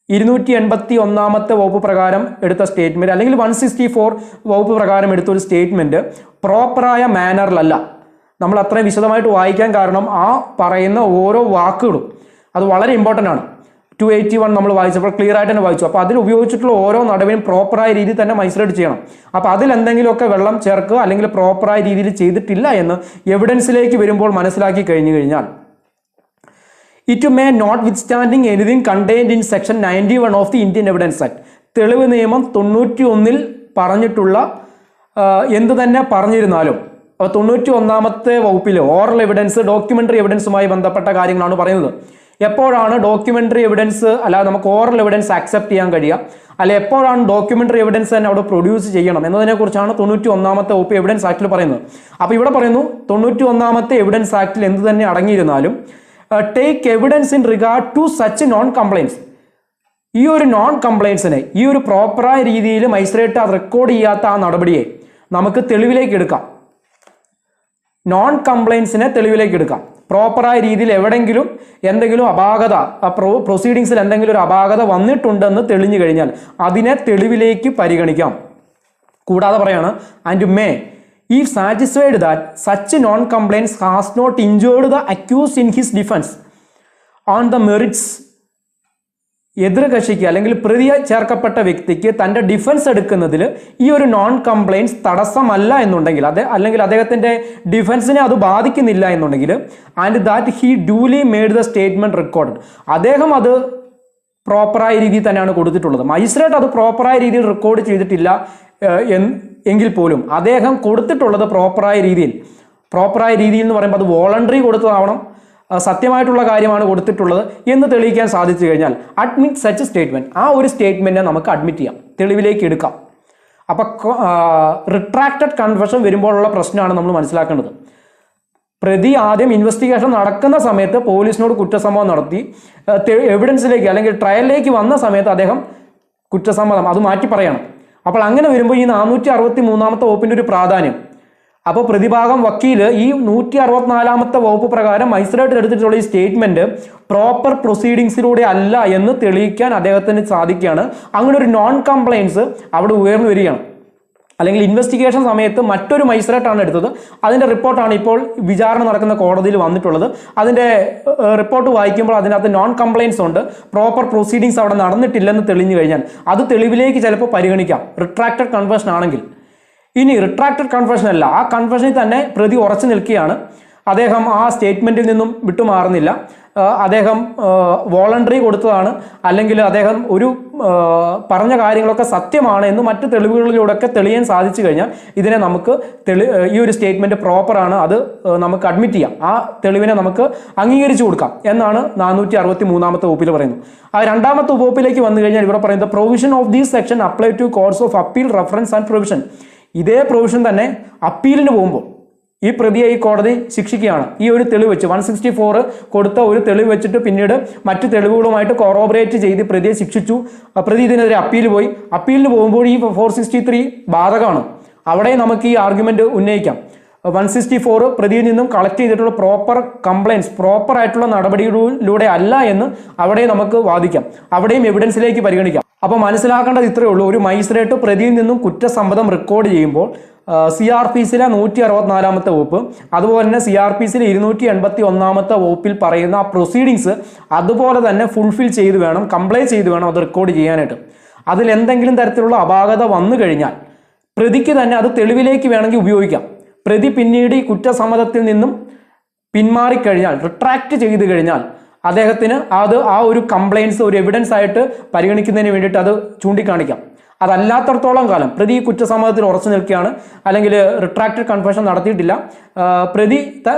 281ാമത്തെ വകുപ്പ് പ്രകാരം എടുത്ത സ്റ്റേറ്റ്മെന്റ് അല്ലെങ്കിൽ 164 വകുപ്പ് പ്രകാരം എടുത്ത ഒരു സ്റ്റേറ്റ്മെന്റ് പ്രോപ്പറായ മാനറിലല്ല. നമ്മൾ അത്രയും വിശദമായിട്ട് വായിക്കാൻ കാരണം ആ പറയുന്ന ഓരോ വാക്കുകളും അത് വളരെ ഇമ്പോർട്ടൻ്റ് ആണ്. 281 നമ്മൾ വായിച്ചപ്പോൾ ക്ലിയർ ആയിട്ട് തന്നെ വായിച്ചു. അപ്പോൾ അതിൽ ഉപയോഗിച്ചിട്ടുള്ള ഓരോ നടപടിയും പ്രോപ്പറായ രീതിയിൽ തന്നെ മജിസ്ട്രേറ്റ് ചെയ്യണം. അപ്പോൾ അതിൽ എന്തെങ്കിലുമൊക്കെ വെള്ളം ചേർക്കുക അല്ലെങ്കിൽ പ്രോപ്പറായ രീതിയിൽ ചെയ്തിട്ടില്ല എന്ന് എവിഡൻസിലേക്ക് വരുമ്പോൾ മനസ്സിലാക്കി കഴിഞ്ഞു കഴിഞ്ഞാൽ it may notwithstanding anything contained in section 91 of the Indian evidence act. തെളിവ് നിയമം 91 പറഞ്ഞിട്ടുള്ള എന്ത് തന്നെ പറഞ്ഞിരുന്നാലും 91ാമത്തെ വകുപ്പിൽ ഓറൽ എവിഡൻസ് ഡോക്യുമെൻ്ററി എവിഡൻസുമായി ബന്ധപ്പെട്ട കാര്യങ്ങളാണ് പറയുന്നത്. എപ്പോഴാണ് ഡോക്യുമെൻ്ററി എവിഡൻസ് അല്ലാതെ നമുക്ക് ഓറൽ എവിഡൻസ് ആക്സെപ്റ്റ് ചെയ്യാൻ കഴിയുക, അല്ലെ എപ്പോഴാണ് ഡോക്യുമെൻ്ററി എവിഡൻസ് തന്നെ അവിടെ പ്രൊഡ്യൂസ് ചെയ്യണം എന്നതിനെക്കുറിച്ചാണ് 91ാമത്തെ വകുപ്പ് എവിഡൻസ് ആക്ടിൽ പറയുന്നത്. അപ്പോൾ ഇവിടെ പറയുന്നു 91ാമത്തെ എവിഡൻസ് ആക്ടിൽ എന്ത് തന്നെ അടങ്ങിയിരുന്നാലും take evidence in regard to such non compliance. ഈ ഒരു നോൺ കംപ്ലൈൻസിനെ ഈ ഒരു പ്രോപ്പറായ രീതിയിൽ മജിസ്ട്രേറ്റ് അത് റെക്കോർഡ് ചെയ്യാത്ത ആ നടപടിയെ നമുക്ക് തെളിവിലേക്ക് എടുക്കാം. നോൺ കംപ്ലൈൻസിനെ തെളിവിലേക്ക് എടുക്കാം. പ്രോപ്പറായ രീതിയിൽ എവിടെയെങ്കിലും എന്തെങ്കിലും അപാകത പ്രൊസീഡിങ്സിൽ എന്തെങ്കിലും ഒരു അപാകത വന്നിട്ടുണ്ടെന്ന് തെളിഞ്ഞു കഴിഞ്ഞാൽ അതിനെ തെളിവിലേക്ക് പരിഗണിക്കാം. കൂടാതെ പറയാണ് and may if satisfied that such non-complaints has not injured the accused in his defense on the merits. എതിർകക്ഷിക്ക് അല്ലെങ്കിൽ പ്രതി ചേർക്കപ്പെട്ട വ്യക്തിക്ക് തൻ്റെ ഡിഫൻസ് എടുക്കുന്നതിൽ ഈ ഒരു നോൺ കംപ്ലൈൻസ് തടസ്സമല്ല എന്നുണ്ടെങ്കിൽ അല്ലെങ്കിൽ അദ്ദേഹത്തിൻ്റെ ഡിഫൻസിനെ അത് ബാധിക്കുന്നില്ല എന്നുണ്ടെങ്കിൽ and that he duly made the statement record. അദ്ദേഹം അത് പ്രോപ്പറായ രീതിയിൽ തന്നെയാണ് കൊടുത്തിട്ടുള്ളത്. മജിസ്ട്രേറ്റ് അത് പ്രോപ്പറായ രീതിയിൽ റെക്കോർഡ് ചെയ്തിട്ടില്ല എങ്കിൽ പോലും അദ്ദേഹം കൊടുത്തിട്ടുള്ളത് പ്രോപ്പറായ രീതിയിൽ എന്ന് പറയുമ്പോൾ അത് വോളണ്ടറി കൊടുത്തതാവണം, സത്യമായിട്ടുള്ള കാര്യമാണ് കൊടുത്തിട്ടുള്ളത് എന്ന് തെളിയിക്കാൻ സാധിച്ചു കഴിഞ്ഞാൽ അഡ്മിറ്റ് സച്ച് സ്റ്റേറ്റ്മെൻറ്റ്, ആ ഒരു സ്റ്റേറ്റ്മെൻറ്റിനെ നമുക്ക് അഡ്മിറ്റ് ചെയ്യാം, തെളിവിലേക്ക് എടുക്കാം. അപ്പോൾ റിട്രാക്റ്റഡ് കൺഫെഷൻ വരുമ്പോഴുള്ള പ്രശ്നമാണ് നമ്മൾ മനസ്സിലാക്കേണ്ടത്. പ്രതി ആദ്യം ഇൻവെസ്റ്റിഗേഷൻ നടക്കുന്ന സമയത്ത് പോലീസിനോട് കുറ്റസമ്മതം നടത്തി എവിഡൻസിലേക്ക് അല്ലെങ്കിൽ ട്രയലിലേക്ക് വന്ന സമയത്ത് അദ്ദേഹം കുറ്റസമ്മതം അത് മാറ്റി പറയണം. അപ്പോൾ അങ്ങനെ വരുമ്പോൾ ഈ 463ാമത്തെ വകുപ്പിൻ്റെ ഒരു പ്രാധാന്യം, അപ്പോൾ പ്രതിഭാഗം വക്കീൽ ഈ 164ാമത്തെ വകുപ്പ് പ്രകാരം മജിസ്ട്രേറ്റ് എടുത്തിട്ടുള്ള ഈ സ്റ്റേറ്റ്മെൻറ്റ് പ്രോപ്പർ പ്രൊസീഡിങ്സിലൂടെ അല്ല എന്ന് തെളിയിക്കാൻ അദ്ദേഹത്തിന് സാധിക്കുകയാണ്. അങ്ങനെ ഒരു നോൺ കംപ്ലൈൻസ് അവിടെ ഉയർന്നു വരികയാണ്. അല്ലെങ്കിൽ ഇൻവെസ്റ്റിഗേഷൻ സമയത്ത് മറ്റൊരു മജിസ്ട്രേറ്റാണ് എടുത്തത്, അതിൻ്റെ റിപ്പോർട്ടാണ് ഇപ്പോൾ വിചാരണ നടക്കുന്ന കോടതിയിൽ വന്നിട്ടുള്ളത്. അതിൻ്റെ റിപ്പോർട്ട് വായിക്കുമ്പോൾ അതിനകത്ത് നോൺ കംപ്ലൈൻസ് ഉണ്ട്, പ്രോപ്പർ പ്രൊസീഡിങ്സ് അവിടെ നടന്നിട്ടില്ലെന്ന് തെളിഞ്ഞു കഴിഞ്ഞാൽ അത് തെളിവിലേക്ക് ചിലപ്പോൾ പരിഗണിക്കാം റിട്രാക്റ്റഡ് കൺഫെഷൻ ആണെങ്കിൽ. ഇനി റിട്രാക്റ്റഡ് കൺഫെഷൻ അല്ല, ആ കൺഫെഷനിൽ തന്നെ പ്രതി ഉറച്ചു നിൽക്കുകയാണ്, അദ്ദേഹം ആ സ്റ്റേറ്റ്മെൻറ്റിൽ നിന്നും വിട്ടുമാറുന്നില്ല, അദ്ദേഹം വോളണ്ടറി കൊടുത്തതാണ് അല്ലെങ്കിൽ അദ്ദേഹം ഒരു പറഞ്ഞ കാര്യങ്ങളൊക്കെ സത്യമാണ് എന്ന് മറ്റ് തെളിവുകളിലൂടെയൊക്കെ തെളിയാൻ സാധിച്ചു കഴിഞ്ഞാൽ ഇതിനെ നമുക്ക് ഈ ഒരു സ്റ്റേറ്റ്മെൻറ്റ് പ്രോപ്പറാണ്, അത് നമുക്ക് അഡ്മിറ്റ് ചെയ്യാം, ആ തെളിവിനെ നമുക്ക് അംഗീകരിച്ചു കൊടുക്കാം എന്നാണ് 463ാമത്തെ വകുപ്പിൽ പറയുന്നത്. ആ രണ്ടാമത്തെ വകുപ്പിലേക്ക് വന്നു കഴിഞ്ഞാൽ ഇവിടെ പറയുന്നത് provision of these section apply to courts of appeal reference and provision. ഇതേ പ്രൊവിഷൻ തന്നെ അപ്പീലിന് പോകുമ്പോൾ ഈ പ്രതിയെ ഈ കോടതി ശിക്ഷിക്കുകയാണ്. ഈ ഒരു തെളിവ് വെച്ച് 164 കൊടുത്ത ഒരു തെളിവ് വെച്ചിട്ട് പിന്നീട് മറ്റു തെളിവുകളുമായിട്ട് കോറോബറേറ്റ് ചെയ്ത് പ്രതിയെ ശിക്ഷിച്ചു. പ്രതി ഇതിനെതിരെ അപ്പീലിന് പോകുമ്പോൾ ഈ 463 ബാധകമാണ്. അവിടെ നമുക്ക് ഈ ആർഗ്യുമെന്റ് ഉന്നയിക്കാം. 164 പ്രതിയിൽ നിന്നും കളക്ട് ചെയ്തിട്ടുള്ള പ്രോപ്പർ കംപ്ലൈൻസ് പ്രോപ്പർ ആയിട്ടുള്ള നടപടികളിലൂടെ അല്ല എന്ന് അവിടെ നമുക്ക് വാദിക്കാം, അവിടെയും എവിഡൻസിലേക്ക് പരിഗണിക്കാം. അപ്പോൾ മനസ്സിലാക്കേണ്ടത് ഇത്രയേ ഉള്ളൂ, ഒരു മജിസ്ട്രേറ്റ് പ്രതിയിൽ നിന്നും കുറ്റസമ്മതം റെക്കോർഡ് ചെയ്യുമ്പോൾ CRPCയിലെ 164ാമത്തെ വകുപ്പ് അതുപോലെ തന്നെ CRPCയിലെ 281ാമത്തെ വകുപ്പിൽ പറയുന്ന ആ പ്രൊസീഡിങ്സ് അതുപോലെ തന്നെ ഫുൾഫിൽ ചെയ്ത് വേണം, കംപ്ലൈ ചെയ്ത് വേണം അത് റെക്കോർഡ് ചെയ്യാനായിട്ട്. അതിൽ എന്തെങ്കിലും തരത്തിലുള്ള അപാകത വന്നു കഴിഞ്ഞാൽ പ്രതിക്ക് തന്നെ അത് തെളിവിലേക്ക് വേണമെങ്കിൽ ഉപയോഗിക്കാം. പ്രതി പിന്നീട് ഈ കുറ്റസമ്മതത്തിൽ നിന്നും പിന്മാറിക്കഴിഞ്ഞാൽ റിട്രാക്ട് ചെയ്ത് കഴിഞ്ഞാൽ അദ്ദേഹത്തിന് അത് ആ ഒരു കംപ്ലൈൻസ് ഒരു എവിഡൻസ് ആയിട്ട് പരിഗണിക്കുന്നതിന് വേണ്ടിയിട്ട് അത് ചൂണ്ടിക്കാണിക്കാം. അതല്ലാത്തടത്തോളം കാലം പ്രതി കുറ്റസമ്മതത്തിൽ ഉറച്ചു നിൽക്കുകയാണ് അല്ലെങ്കിൽ റിട്രാക്റ്റഡ് കൺഫെഷൻ നടത്തിയിട്ടില്ല,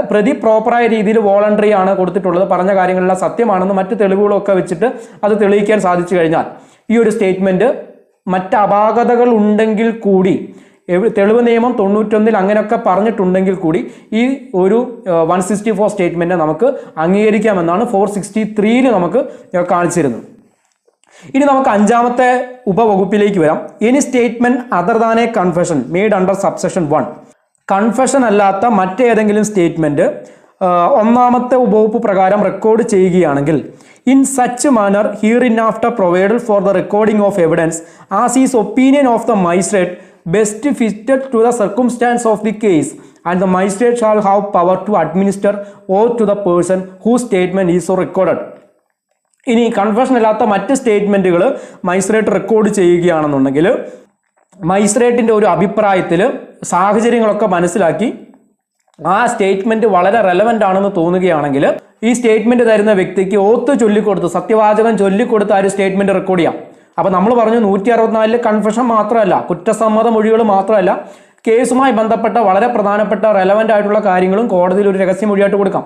പ്രതി പ്രോപ്പറായ രീതിയിൽ വോളണ്ടറി ആണ് കൊടുത്തിട്ടുള്ളത്, പറഞ്ഞ കാര്യങ്ങളെല്ലാം സത്യമാണെന്ന് മറ്റ് തെളിവുകളൊക്കെ വെച്ചിട്ട് അത് തെളിയിക്കാൻ സാധിച്ചു കഴിഞ്ഞാൽ ഈ ഒരു സ്റ്റേറ്റ്മെൻറ്റ് മറ്റ് അപാകതകൾ ഉണ്ടെങ്കിൽ കൂടി തെളിവ് നിയമം 91 അങ്ങനെയൊക്കെ പറഞ്ഞിട്ടുണ്ടെങ്കിൽ കൂടി ഈ ഒരു 164 സ്റ്റേറ്റ്മെൻറ്റ് നമുക്ക് അംഗീകരിക്കാമെന്നാണ് 463 നമുക്ക് കാണിച്ചിരുന്നത്. ഇനി നമുക്ക് അഞ്ചാമത്തെ ഉപവകുപ്പിലേക്ക് വരാം. Any statement other than a confession made under subsection 1. Confession അല്ലാത്ത മറ്റേതെങ്കിലും സ്റ്റേറ്റ്മെന്റ് ഒന്നാമത്തെ ഉപവകുപ്പ് പ്രകാരം റെക്കോർഡ് ചെയ്യുകയാണെങ്കിൽ in such manner hereinafter provided for the recording of evidence as is opinion of the magistrate best fitted to the circumstance of the case, and the magistrate shall have power to administer oath to the person whose statement is so recorded. ഇനി confession അല്ലാത്ത മറ്റ് സ്റ്റേറ്റ്മെൻറ്റുകൾ magistrate record ചെയ്യുകയാണെന്നുണ്ടെങ്കിൽ മജിസ്ട്രേറ്റിൻ്റെ ഒരു അഭിപ്രായത്തിൽ സാഹചര്യങ്ങളൊക്കെ മനസ്സിലാക്കി ആ statement വളരെ റെലവൻ്റ് ആണെന്ന് തോന്നുകയാണെങ്കിൽ ഈ സ്റ്റേറ്റ്മെൻറ്റ് തരുന്ന വ്യക്തിക്ക് ഓത്ത് ചൊല്ലിക്കൊടുത്ത് സത്യവാചകം ചൊല്ലിക്കൊടുത്ത് ആ ഒരു സ്റ്റേറ്റ്മെൻറ്റ് റെക്കോർഡ് ചെയ്യാം. അപ്പോൾ നമ്മൾ പറഞ്ഞു 164 കൺഫെഷൻ മാത്രമല്ല, കുറ്റസമ്മത മൊഴികൾ മാത്രമല്ല, കേസുമായി ബന്ധപ്പെട്ട വളരെ പ്രധാനപ്പെട്ട റെലവൻ്റ് ആയിട്ടുള്ള കാര്യങ്ങളും കോടതിയിൽ ഒരു രഹസ്യമൊഴിയായിട്ട് കൊടുക്കാം.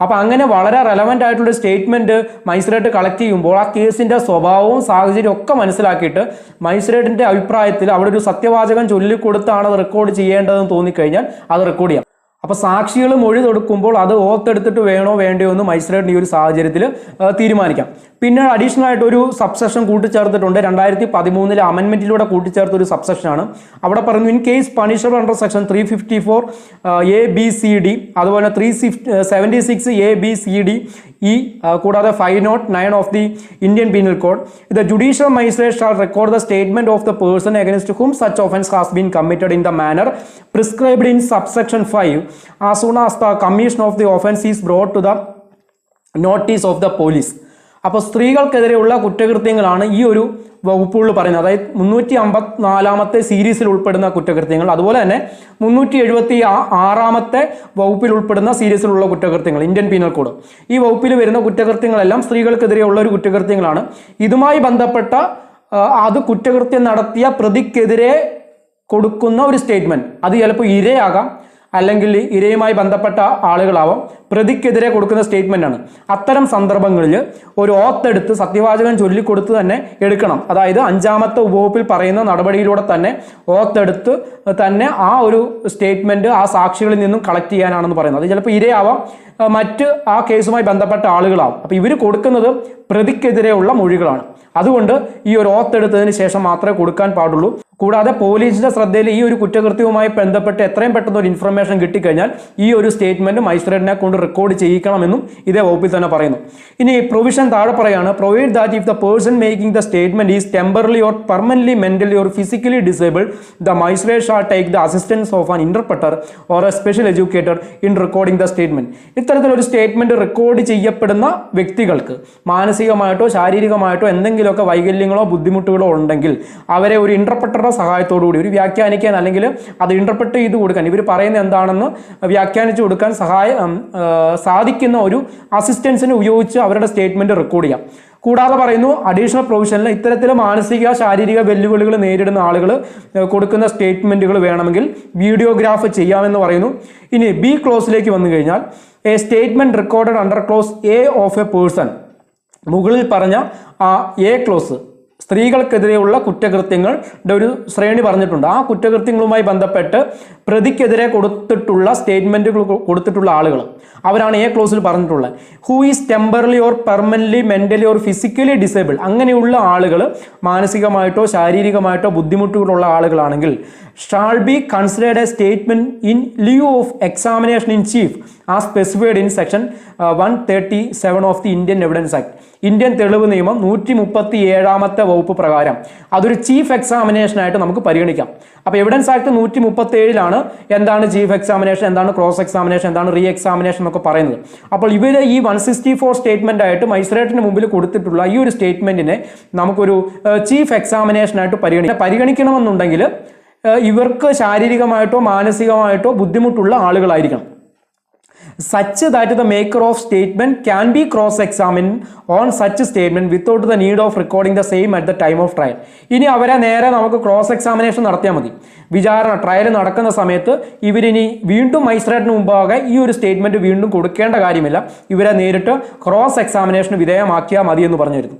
അപ്പോൾ അങ്ങനെ വളരെ റെലവൻ്റ് ആയിട്ടുള്ള സ്റ്റേറ്റ്മെൻറ്റ് മജിസ്ട്രേറ്റ് കളക്ട് ചെയ്യുമ്പോൾ ആ കേസിൻ്റെ സ്വഭാവവും സാഹചര്യവും ഒക്കെ മനസ്സിലാക്കിയിട്ട് മജിസ്ട്രേറ്റിൻ്റെ അഭിപ്രായത്തിൽ അവിടെ ഒരു സത്യവാചകം ചൊല്ലിക്കൊടുത്താണ് അത് റെക്കോർഡ് ചെയ്യേണ്ടതെന്ന് തോന്നിക്കഴിഞ്ഞാൽ അത് റെക്കോർഡ് ചെയ്യാം. അപ്പോൾ സാക്ഷികൾ മൊഴി കൊടുക്കുമ്പോൾ അത് ഓർത്തെടുത്തിട്ട് വേണോ വേണ്ടയോ എന്ന് മജിസ്ട്രേറ്റിന് ഈ ഒരു സാഹചര്യത്തിൽ തീരുമാനിക്കാം. പിന്നെ അഡീഷണൽ ആയിട്ട് ഒരു സബ്സെക്ഷൻ കൂട്ടിച്ചേർത്തിട്ടുണ്ട്. 2013 അമെൻമെൻറ്റിലൂടെ കൂട്ടിച്ചേർത്ത ഒരു സബ്സെക്ഷനാണ്. അവിടെ പറഞ്ഞു in case punishable under section 354 ABCD, അതുപോലെ 376 ABCD E, കൂടാതെ 509 of the Indian penal code, the judicial magistrate shall record the statement of the person against whom such offence has been committed in the manner prescribed in subsection 5 as soon as the commission of the offence is brought to the notice of the police. അപ്പോൾ സ്ത്രീകൾക്കെതിരെയുള്ള കുറ്റകൃത്യങ്ങളാണ് ഈ ഒരു വകുപ്പുകളിൽ പറയുന്നത്. അതായത് 354 സീരീസിൽ ഉൾപ്പെടുന്ന കുറ്റകൃത്യങ്ങൾ, അതുപോലെ തന്നെ 376 വകുപ്പിൽ ഉൾപ്പെടുന്ന സീരീസിലുള്ള കുറ്റകൃത്യങ്ങൾ, ഇന്ത്യൻ പീനൽ കോഡ്. ഈ വകുപ്പിൽ വരുന്ന കുറ്റകൃത്യങ്ങളെല്ലാം സ്ത്രീകൾക്കെതിരെയുള്ള ഒരു കുറ്റകൃത്യങ്ങളാണ്. ഇതുമായി ബന്ധപ്പെട്ട അത് കുറ്റകൃത്യം നടത്തിയ പ്രതിക്കെതിരെ കൊടുക്കുന്ന ഒരു സ്റ്റേറ്റ്മെന്റ്, അത് ചിലപ്പോൾ ഇരയാകാം, അല്ലെങ്കിൽ ഇരയുമായി ബന്ധപ്പെട്ട ആളുകളാവാം, പ്രതിക്കെതിരെ കൊടുക്കുന്ന സ്റ്റേറ്റ്മെന്റ് ആണ്. അത്തരം സന്ദർഭങ്ങളിൽ ഒരു ഓത്തെടുത്ത് സത്യവാചകം ചൊല്ലിക്കൊടുത്ത് തന്നെ എടുക്കണം. അതായത് 5ാമത്തെ ഉപവകുപ്പിൽ പറയുന്ന നടപടിയിലൂടെ തന്നെ ഓത്തെടുത്ത് തന്നെ ആ ഒരു സ്റ്റേറ്റ്മെന്റ് ആ സാക്ഷികളിൽ നിന്നും കളക്ട് ചെയ്യാനാണെന്ന് പറയുന്നത്. അത് ചിലപ്പോൾ ഇരയാവാം, മറ്റ് ആ കേസുമായി ബന്ധപ്പെട്ട ആളുകളാവും. അപ്പോൾ ഇവർ കൊടുക്കുന്നത് പ്രതിക്കെതിരെയുള്ള മൊഴികളാണ്. അതുകൊണ്ട് ഈ ഒരു ഓത്തെടുത്തതിന് ശേഷം മാത്രമേ കൊടുക്കാൻ പാടുള്ളൂ. കൂടാതെ പോലീസിന്റെ ശ്രദ്ധയിൽ ഈ ഒരു കുറ്റകൃത്യവുമായി ബന്ധപ്പെട്ട് എത്രയും പെട്ടെന്ന് ഒരു ഇൻഫർമേഷൻ കിട്ടിക്കഴിഞ്ഞാൽ ഈ ഒരു സ്റ്റേറ്റ്മെന്റ് മജിസ്ട്രേറ്റിനെ കൊണ്ട് റെക്കോർഡ് ചെയ്യിക്കണമെന്നും ഇതേ വകുപ്പിൽ തന്നെ പറയുന്നു. ഇനി പ്രൊവിഷൻ താഴെ പറയാണ്, provide that if the person making the statement is temporarily or permanently mentally or physically disabled, the magistrate shall take the assistance of an interpreter or a special educator in recording the statement. ഇത്തരത്തിലൊരു statement record ചെയ്യപ്പെടുന്ന വ്യക്തികൾക്ക് മാനസികമായിട്ടോ ശാരീരികമായിട്ടോ എന്തെങ്കിലുമൊക്കെ വൈകല്യങ്ങളോ ബുദ്ധിമുട്ടുകളോ ഉണ്ടെങ്കിൽ അവരെ ഒരു ഇന്റർപ്രറ്ററുടെ സഹായത്തോടുകൂടി ഒരു വ്യാഖ്യാനിക്കാൻ അല്ലെങ്കിൽ അത് ഇന്റർപ്രറ്റ് ചെയ്ത് കൊടുക്കാൻ, ഇവർ പറയുന്നത് എന്താണെന്ന് വ്യാഖ്യാനിച്ചു കൊടുക്കാൻ സാധിക്കുന്ന ഒരു അസിസ്റ്റൻസിനെ ഉപയോഗിച്ച് അവരുടെ സ്റ്റേറ്റ്മെന്റ് റെക്കോർഡ് ചെയ്യാം. കൂടാതെ പറയുന്നു അഡീഷണൽ പ്രൊവിഷനിൽ ഇത്തരത്തിൽ മാനസിക ശാരീരിക വെല്ലുവിളികൾ നേരിടുന്ന ആളുകൾ കൊടുക്കുന്ന സ്റ്റേറ്റ്മെന്റുകൾ വേണമെങ്കിൽ വീഡിയോഗ്രാഫ് ചെയ്യാമെന്ന് പറയുന്നു. ഇനി ബി ക്ലോസിലേക്ക് വന്നു കഴിഞ്ഞാൽ A statement recorded under close A of A person, മുകളിൽ പറഞ്ഞ ആ എ ക്ലോസ് സ്ത്രീകൾക്കെതിരെയുള്ള കുറ്റകൃത്യങ്ങളുടെ ഒരു ശ്രേണി പറഞ്ഞിട്ടുണ്ട്. ആ കുറ്റകൃത്യങ്ങളുമായി ബന്ധപ്പെട്ട് പ്രതിക്കെതിരെ കൊടുത്തിട്ടുള്ള സ്റ്റേറ്റ്മെന്റുകൾ കൊടുത്തിട്ടുള്ള ആളുകൾ അവരാണ് എ ക്ലോസിൽ പറഞ്ഞിട്ടുള്ളത്. Who is temporarily or permanently mentally or physically disable, അങ്ങനെയുള്ള ആളുകൾ മാനസികമായിട്ടോ ശാരീരികമായിട്ടോ ബുദ്ധിമുട്ടുകളുള്ള ആളുകളാണെങ്കിൽ shall be considered A statement in lieu of examination in chief as specified in section 137 of the Indian evidence act. Indian തെളിവ് നിയമം 137 വകുപ്പ് പ്രകാരം അതൊരു chief എക്സാമിനേഷനായിട്ട് നമുക്ക് പരിഗണിക്കാം. അപ്പോൾ എവിഡൻസ് ആക്ട് 137 എന്താണ് ചീഫ് എക്സാമിനേഷൻ, എന്താണ് ക്രോസ് എക്സാമിനേഷൻ, എന്താണ് റീ എക്സാമിനേഷൻ എന്നൊക്കെ പറയുന്നത്. അപ്പോൾ ഇവർ ഈ 164 സ്റ്റേറ്റ്മെന്റ് ആയിട്ട് മജിസ്ട്രേറ്റിന് മുമ്പിൽ കൊടുത്തിട്ടുള്ള ഈ ഒരു സ്റ്റേറ്റ്മെന്റിനെ നമുക്കൊരു ചീഫ് എക്സാമിനേഷനായിട്ട് പരിഗണിക്കണമെന്നുണ്ടെങ്കിൽ ഇവർക്ക് ശാരീരികമായിട്ടോ മാനസികമായിട്ടോ ബുദ്ധിമുട്ടുള്ള ആളുകളായിരിക്കണം. Such that the maker of statement can be cross-examined on such statement without the need of recording the same at the time of trial. ഇനി അവരെ നേരെ നമുക്ക് ക്രോസ് എക്സാമിനേഷൻ നടത്തിയാൽ മതി. വിചാരണ ട്രയൽ നടക്കുന്ന സമയത്ത് ഇവരിനി വീണ്ടും മജിസ്ട്രേറ്റിന് മുമ്പാകെ ഈ ഒരു സ്റ്റേറ്റ്മെന്റ് വീണ്ടും കൊടുക്കേണ്ട കാര്യമില്ല. ഇവരെ നേരിട്ട് ക്രോസ് എക്സാമിനേഷന് വിധേയമാക്കിയാൽ മതി എന്ന് പറഞ്ഞിരുന്നു.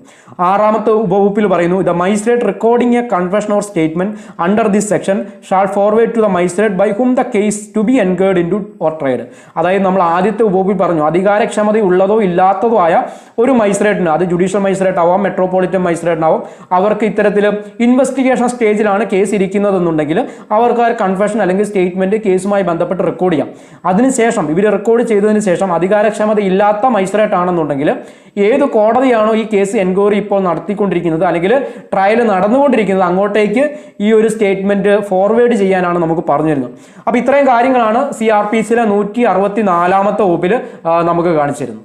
6ാമത്തെ ഉപവകുപ്പിൽ പറയുന്നു, the magistrate recording a confession or statement under this section shall forward to the magistrate by whom the case to be enquired into or tried. അതായത് നമ്മൾ ആദ്യത്തെ ഉപവകുപ്പിൽ പറഞ്ഞു, അധികാരക്ഷമത ഉള്ളതോ ഇല്ലാത്തതോ ആയ ഒരു മജിസ്ട്രേറ്റിന്, അത് ജുഡീഷ്യൽ മജിസ്ട്രേറ്റ് ആവാം, മെട്രോപൊളിറ്റൻ മജിസ്ട്രേറ്റിനാവും, അവർക്ക് ഇത്തരത്തിൽ ഇൻവെസ്റ്റിഗേഷൻ സ്റ്റേജിലാണ് കേസ് ഇരിക്കുന്നതെന്നുണ്ടെങ്കിൽ അവർക്ക് ആ കൺഫെഷൻ അല്ലെങ്കിൽ സ്റ്റേറ്റ്മെന്റ് കേസുമായി ബന്ധപ്പെട്ട് റെക്കോർഡ് ചെയ്യാം. അതിനുശേഷം ഇവർ റെക്കോർഡ് ചെയ്തതിന് ശേഷം അധികാരക്ഷമത ഇല്ലാത്ത മജിസ്ട്രേറ്റ് ആണെന്നുണ്ടെങ്കിൽ ഏത് കോടതിയാണോ ഈ കേസ് എൻക്വയറി ഇപ്പോൾ നടത്തിക്കൊണ്ടിരിക്കുന്നത് അല്ലെങ്കിൽ ട്രയൽ നടന്നുകൊണ്ടിരിക്കുന്നത് അങ്ങോട്ടേക്ക് ഈ ഒരു സ്റ്റേറ്റ്മെന്റ് ഫോർവേഡ് ചെയ്യാനാണ് നമുക്ക് പറഞ്ഞിരുന്നത്. അപ്പോൾ ഇത്രയും കാര്യങ്ങളാണ് CRPCയിലെ 164ാമത്തെ വകുപ്പിൽ നമുക്ക് കാണിച്ചിരുന്നത്.